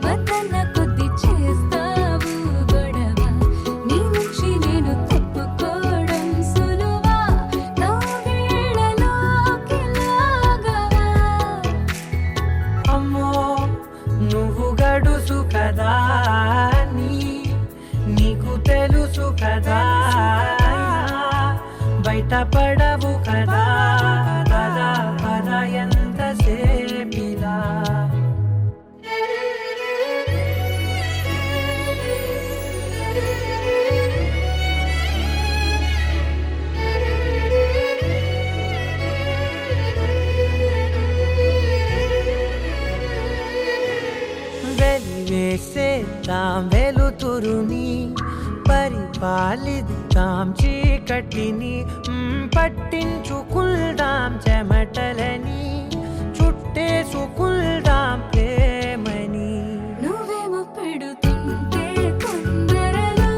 D: వద్దన్న కొద్ది చేస్తావు గొడవ నీ నుంచి నేను తప్పుకోవడం సులువా నవ్వేళ్ళలోకి లాగవా
B: అమ్మో నువ్వు గడుసు కదా నీకు తెలుసు కదా మాట పడవు కదా పద పద ఎంతసేపిలా వెలివేసేద్దాం వెలుతురుని పరిపాలిద్దాం చీకటిని పట్టించుకుందాం చెమటలని చుట్టేసుకుందాం ప్రేమని
D: నువ్వేమో పెడుతుంటే కొందరలో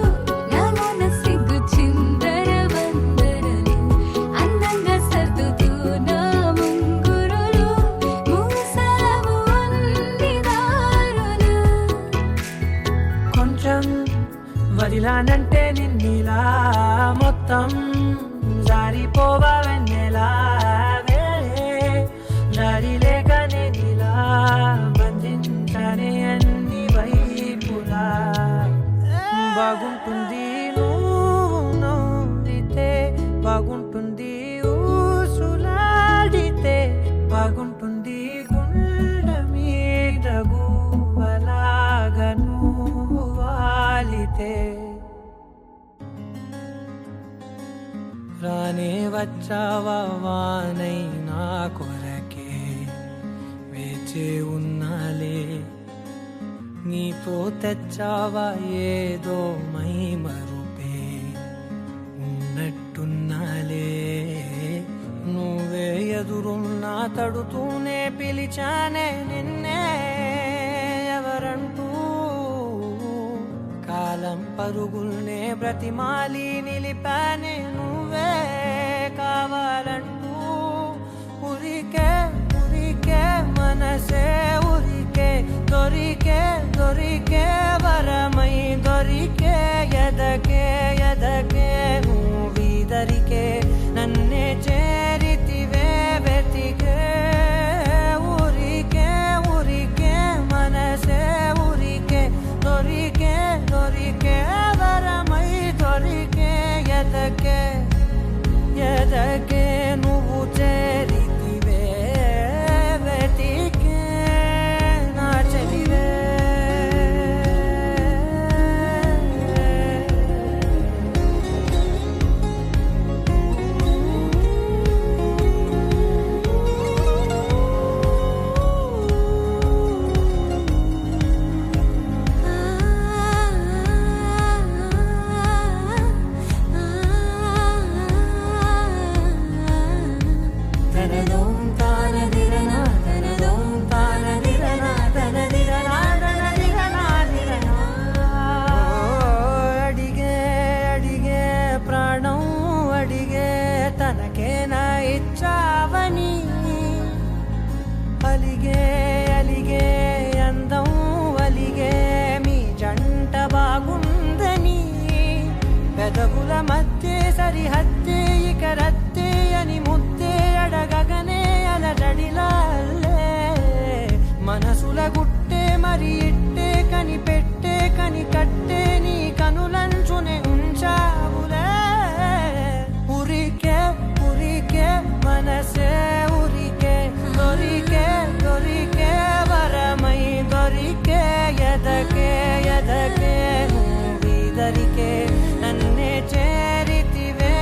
D: నా మనసిగ్గు చిందర వందరని అందంగా సర్దుతూ నా ముంగురులు మూసావు అన్ని దారులు
B: కొంచెం వదిలానంటే నిన్నిలా మొత్తం జారిపోవా వెన్నెలా జారి లేక నేనిలా బంధించనే అన్ని వైపులా బాగుంటుంది నువ్వు నవ్వితే బాగుంటుంది ఊసులాడితే బాగుంటుంది గుండె మీద గువ్వలాగా నువ్వు వాలితే రానే వచ్చావా వానై నా కొరకే వేచే ఉన్నాలే నీతో తెచ్చావా ఏదో మై మరుపే ఉన్నట్టున్నాలే నువ్వే ఎదురున్నా తడుతూనే పిలిచానే నిన్నే ఎవరంటూ కాలం పరుగుల్నే బ్రతిమాలి నిలిపానే నువ్వే కావాలంటూ ఉరికే ఉరికే మనసే ఉరికే దొరికే దొరికే వరమై దొరికే ఎదకే ఎదకే నువ్విదరికే నన్నే చేరితివే వెతికే ఊరికే ఊరికే మనసే ఊరికే దొరికే దొరికే వరమై దొరికే ఎదకే ఎదకే నువ్వు చేరితివే వెతికే నా చెలివే అడిగే అడిగే ప్రాణం అడిగే తనకేనా ఇచ్చావని అలిగే అలిగే అందం అలిగే మీ జంట బాగుందని పెదవుల మధ్య సరిహద్దే ఇక రద్దే అని ముద్దే అడగగనే అలజడిలాలే మనసుల గుట్టే మరి ఇట్టే కని పెట్టే కని కట్టే నీ కనులంచునే ఉంచావులే ఉరికే ఉరికే మనసే ఉరికే దొరికే దొరికే వరమై దొరికే ఎదకే ఎదకే నువ్విదరికే నన్నే చేరితివే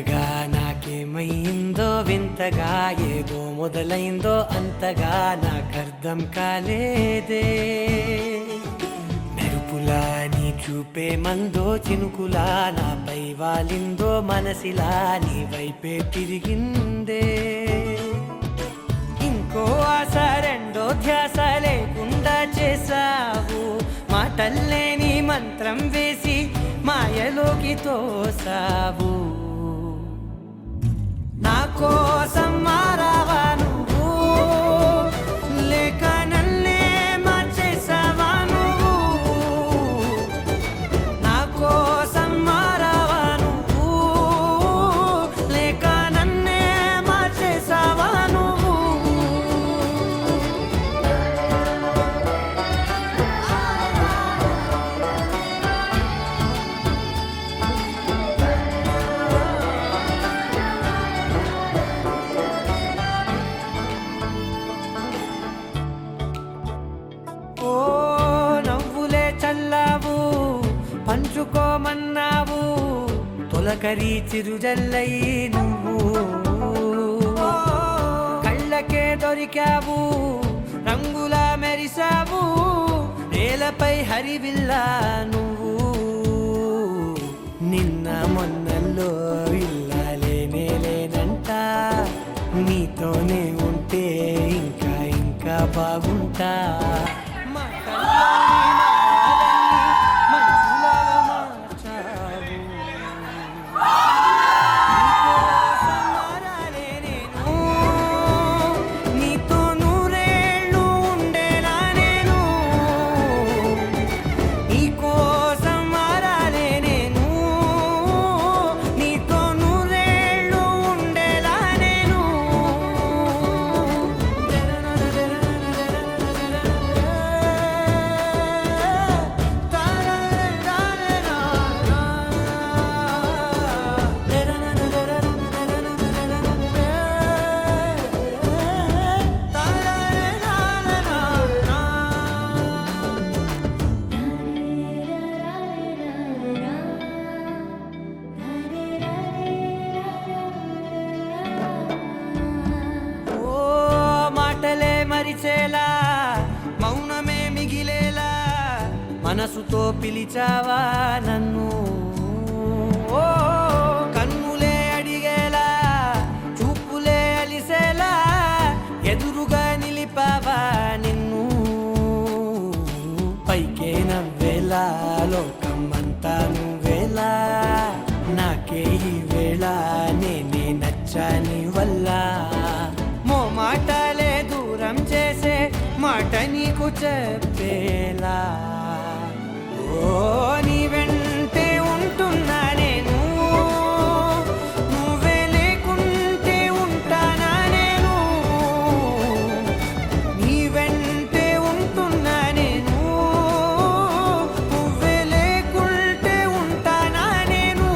B: కొత్తగా నాకేమైందో వింతగా ఏదో మొదలైందో అంతగా నాకర్థం కాలేదే మెరుపులా నీ చూపే మందో చినుకులా నాపై వాలిందో మనసిలా నీ వైపే తిరిగిందే ఇంకో ఆశ రెండో ధ్యాస లేకుండా చేసావు మాటల్లే నీ మంత్రం వేసి మాయలోకి తోసావు నా కోసం మారావా నువ్వు లేక నన్నే మార్చేసావా నువ్వు నా కోసం మారావా నువ్వు లేక నన్నే మార్చేసావా నువ్వు ఓ నవ్వులే చల్లావు పంచుకోమన్నావు తొలకరి చిరుజల్లై నువ్వు కళ్ళకే దొరికావు రంగులా మెరిసావు నేలపై హరివిల్లా నువ్వు నిన్న మొన్నల్లో ఇల్లాలేనే లేనంట నీతోనే ఉంటే ఇంకా ఇంకా బాగుంటా మా కళ్ళలోని మాటలన్నీ మనసులాగా మార్చావు. నీకోసం మారాలే నేను, నీతో నూరేళ్ళు ఉండేలా నేను. నీకోసం మారాలే నేను, నీతో నూరేళ్ళు ఉండేలా నేను. ఓ మాటలే మరిచేలా మౌనమే మిగిలేలా మనసుతో పిలిచావా నన్ను ఓ కన్నులే అడిగేలా చూపులే అలిసేలా ఎదురుగా నిలిపావా నిన్ను పైకే నవ్వేలా లోకమంతా నువ్వేలా నాకే ఈ వేళ నేనే నచ్చాని వల్ల మో మాటలే దూరం చేసే మాట నీకు చెప్పేలా ఓ నీ వెంటే ఉంటున్నా నేను నువ్వే లేకుంటే ఉంటానా నేను నీ వెంటే ఉంటున్నా నేను నువ్వే లేకుంటే ఉంటానా నేను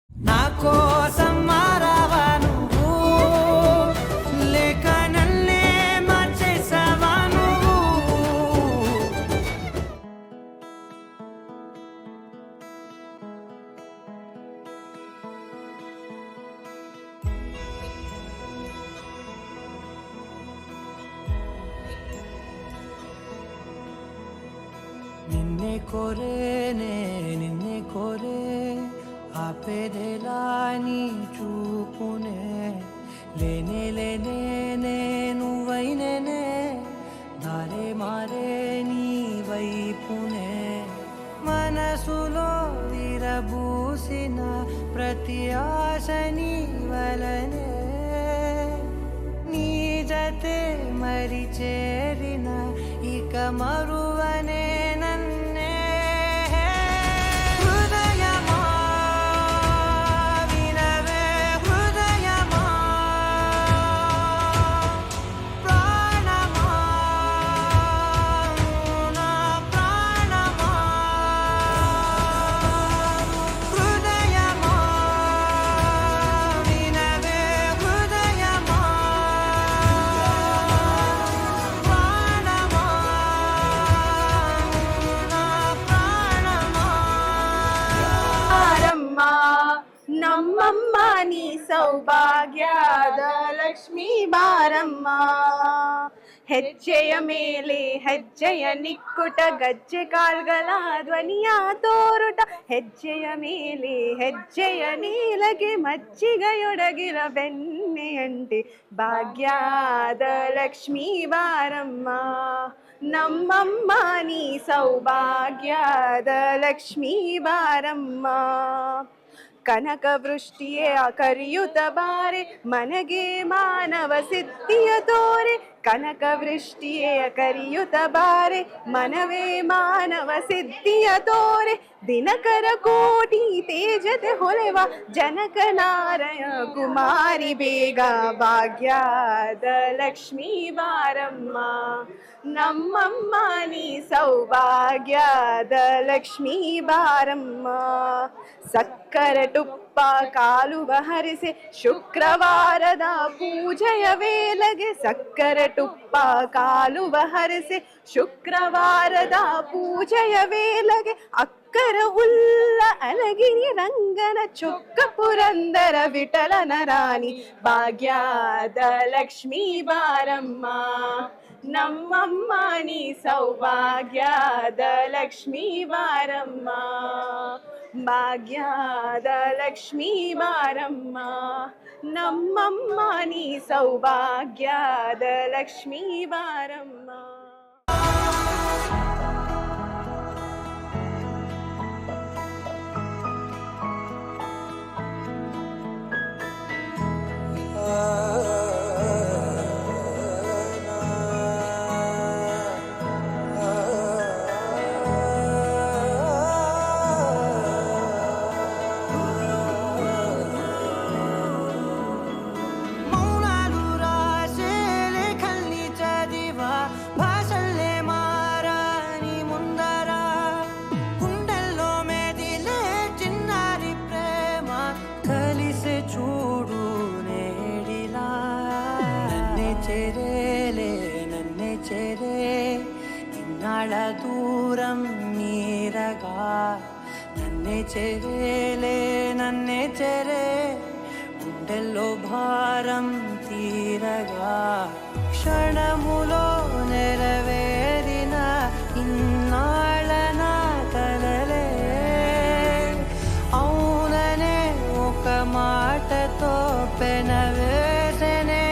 B: నా కోసం మారావా నువ్వు లేక నన్నే మార్చేసావా నువ్వు నిన్నే కోరేనే నిన్నే కోరే ఆపేదేలా నీ చూపునే లేనే లేనే నువ్వైనేనే దారే మారే నీ వైపునే మనసులో విరబూసిన ప్రతి ఆశ నీ వలనే నీ జతే మరి చేరిన ఇక మరువనే నన్నే హృదయమా వినవే హృదయమా
I: ನಮ್ಮಮ್ಮ ನೀ ಸೌಭಾಗ್ಯದ ಲಕ್ಷ್ಮೀ ಬಾರಮ್ಮ ಹೆಜ್ಜೆಯ ಮೇಲೆ ಹೆಜ್ಜೆಯ ನಿಕ್ಕುಟ ಗೆಜ್ಜೆ ಕಾಲ್ಗಳ ಧ್ವನಿಯ ತೋರುಟ ಹೆಜ್ಜೆಯ ಮೇಲೆ ಹೆಜ್ಜೆಯ ನೀಲಗೆ ಮಜ್ಜಿಗೆಯೊಡಗಿರ ಬೆಣ್ಣೆಯಂತೆ ಭಾಗ್ಯದ ಲಕ್ಷ್ಮೀ ಬಾರಮ್ಮ ನಮ್ಮಮ್ಮ ನೀ ಸೌಭಾಗ್ಯದ ಲಕ್ಷ್ಮೀ ಬಾರಮ್ಮ ಕನಕ ವೃಷ್ಟಿಯೇ ಕರಿಯುತ್ತ ಬಾರೆ ಮನಗೆ ಮಾನವ ಸಿದ್ಧಿಯ ತೋರೆ ಕನಕ ವೃಷ್ಟಿಯೇ ಕರಿಯುತ್ತ ಬಾರೆ ಮನವೇ ಮಾನವ ಸಿದ್ಧಿಯ ತೋರೆ ದಿನಕರ ಕೋಟಿ ತೇಜತೆ ಹೊಳೆವ ಜನಕ ನಾರಾಯಣ ಕುಮಾರಿ ಬೇಗ ಭಾಗ್ಯದ ಲಕ್ಷ್ಮೀ ಬಾರಮ್ಮ ನಮ್ಮಮ್ಮ ನೀ ಸೌಭಾಗ್ಯದ ಲಕ್ಷ್ಮೀ ಬಾರಮ್ಮ ಸಕ್ಕರ ತುಪ್ಪ ಕಾಲುವ ಹರಿಸೆ ಶುಕ್ರವಾರದ ಪೂಜೆಯ ವೇಳೆಗೆ ಸಕ್ಕರ ತುಪ್ಪ ಕಾಲುವ ಹರಿಸೆ ಶುಕ್ರವಾರದ ಪೂಜೆಯ ವೇಳೆಗೆ ಅಕ್ಕರ ಉಲ್ಲ ಅಲಗಿರಿ ರಂಗನ ಚೊಕ್ಕ ಪುರಂದರ ವಿಠಲನ ರಾಣಿ ಭಾಗ್ಯದ ಲಕ್ಷ್ಮೀ ಬಾರಮ್ಮ ನಮ್ಮಮ್ಮ ನೀ ಸೌಭಾಗ್ಯದ ಲಕ್ಷ್ಮೀ ಬಾರಮ್ಮ ಭಾಗ್ಯದ ಲಕ್ಷ್ಮೀ ಬಾರಮ್ಮ ನಮ್ಮಮ್ಮ ನೀ ಸೌಭಾಗ್ಯದ ಲಕ್ಷ್ಮೀ ಬಾರಮ್ಮ
B: దూరం మీరగా నన్నే చెరేలే నన్నే చెరే గుండెల్లో భారం తీరగా క్షణములో నెరవేరిన ఇన్నాళ్ళ నా కలలే అవుననే ఒక మాటతో పెనవేసనే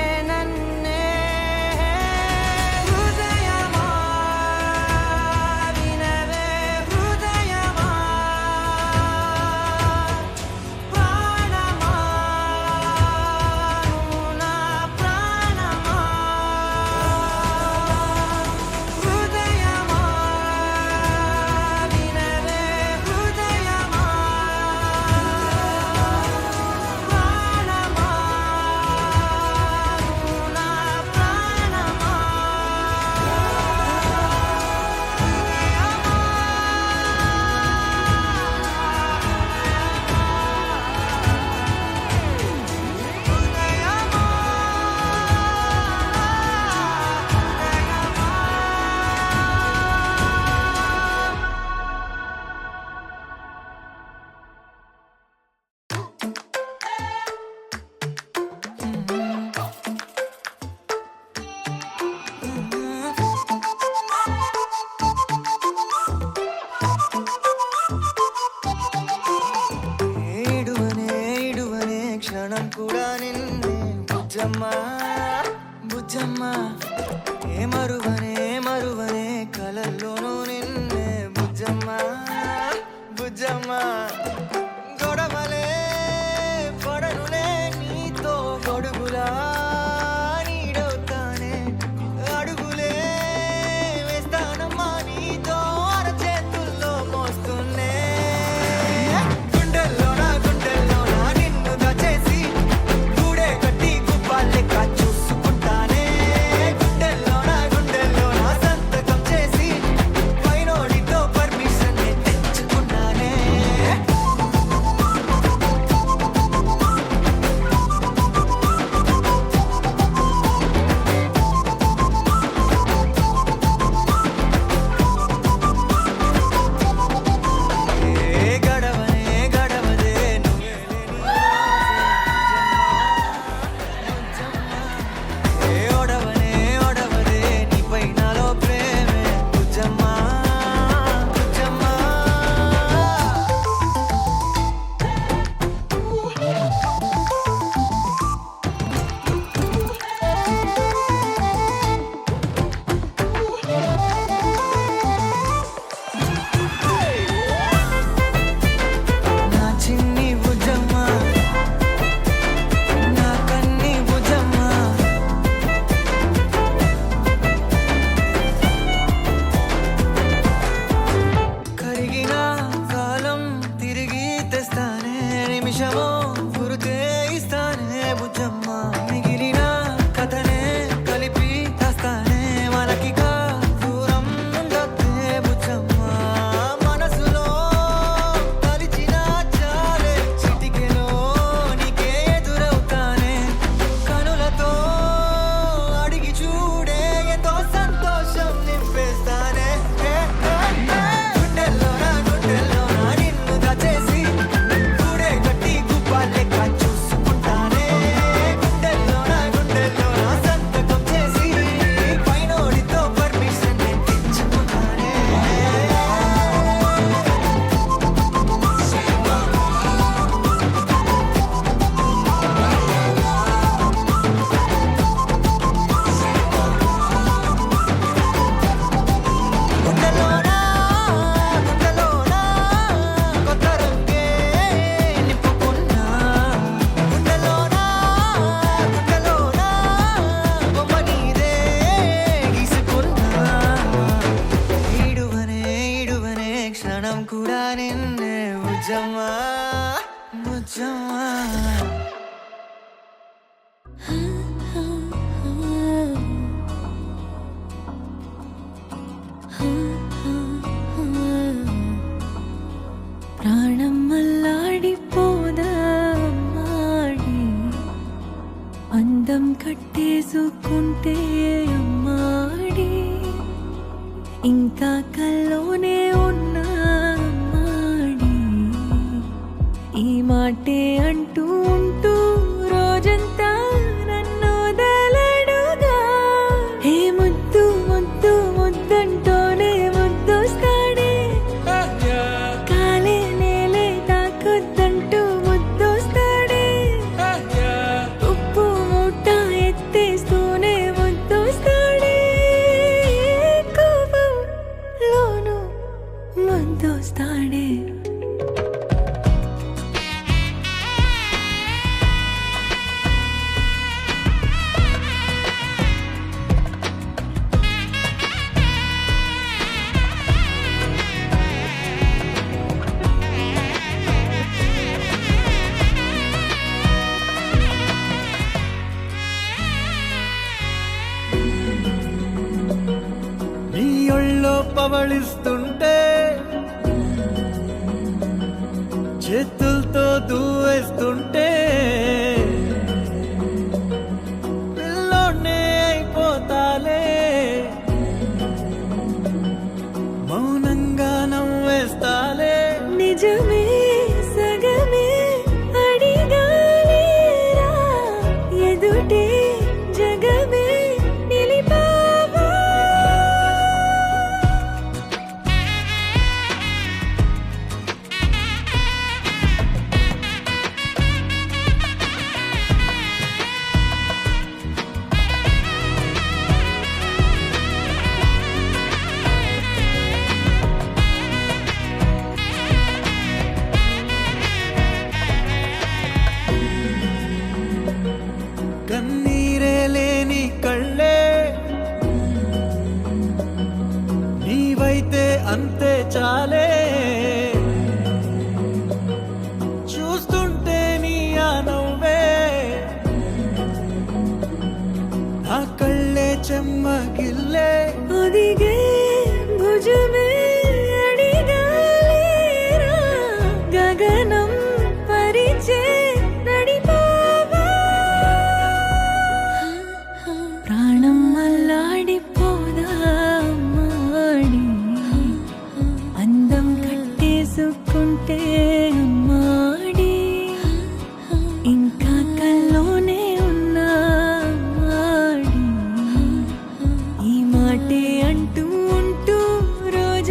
B: క్షణమో గురుతే ఇస్తానే బుజ్జమ్మ మిగిలిన కథనే కలిపి తెస్తానే మనకిగా దూరం ఉండొద్దే బుజ్జమ్మ మనసులో తలిచిన చాలే చిటికెలో నీకే ఎదురవుతానే కనులతో అడిగి చూడే ఎంతో సంతోషం నింపేస్తానే గుండెల్లోనా నిన్ను దాచేసి గూడే కట్టి గుబ్బ లెక్క చూసుకుంటానే గుండెల్లోనా సంతకం చేసి పైనోడితో పర్మిషన్ నేను తెచ్చుకుంటానే గుండెలోనా కొత్త రంగే నింపుకున్నా గుండెలోనా బొమ్మ నీదే గీసుకున్నా ఈడువనే క్షణం కూడా నిన్నే బుజ్జమ్మా
D: ప్రాణం మల్లాడిపోదా అమ్మాడి అందం కట్టేసుకుంటే అమ్మాడి ఇంకా కల్లోనే ఉన్నా అమ్మాడి ఈ మాటే అంటూ ఉంటూ రోజంతా నన్ను వదలడుగా హే ముద్దు ముద్దు ముద్దంటూనే ముద్దొస్తాడే కాలే నేలే తాకొద్దంటూ ముద్దొస్తాడే ఉప్పు మూట ఎత్తేస్తూనే ముద్దొస్తాడే కోపంలోను ముద్దొస్తాడే
B: నీ ఒళ్ళో పవళిస్తుంటే చేతులతో దూవేస్తుంటే పిల్లోనే అయిపోతాలే మౌనంగా నవ్వేస్తాలే
D: నిజమే సగమే అడిగాలేరా ఎదుటే జగమే నిలిపావా
B: కన్నీరే లేని కళ్ళే నీవైతే అంతే చాలే చూస్తుంటే నీ ఆ నవ్వే నా కళ్ళే చెమ్మగిల్లే
D: ఒదిగే భుజమే అడిగాలేరా గగనం పరిచే నడిపావా ప్రాణం మల్లాడిపోదా అమ్మాడి అందం కట్టేసుకుంటే అమ్మాడి ఇంకా కల్లోనే ఉన్నా అమ్మాడి ఈ మాటే అంటూ ఉంటూ రోజు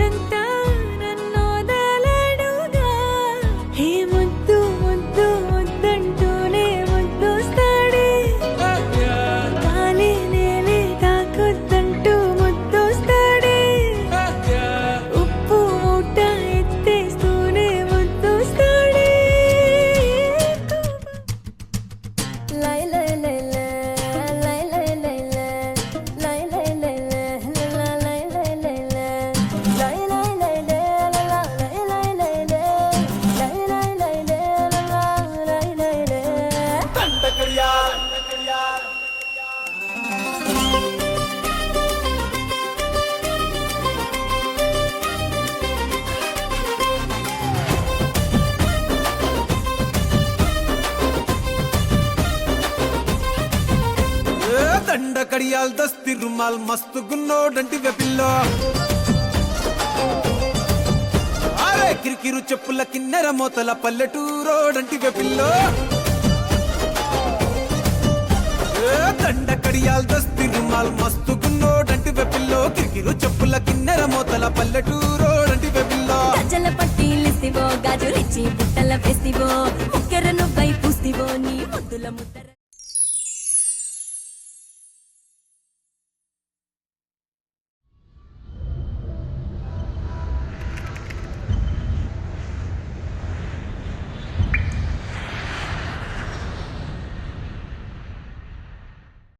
F: కడియాల్ దస్తి రుమాల్ మస్తు గున్నోడంటి వెపిల్లో అరే కిరికిరు చెప్పుల కిన్నెర మోతల పల్లెటూరోడంటి వెపిల్లో దండ కడియాల్ దస్తి రుమాల్ మస్తు గున్నోడంటి వెపిల్లో కిరికిరు చెప్పుల కిన్నెర మోతల పల్లెటూరోడంటి వెపిల్లో
D: గజల పట్టీలిస్తివో గాజులిచ్చి బుట్టల వేస్తివో ముక్కెరను పై పూస్తివో నీ ముద్దుల ముద్దర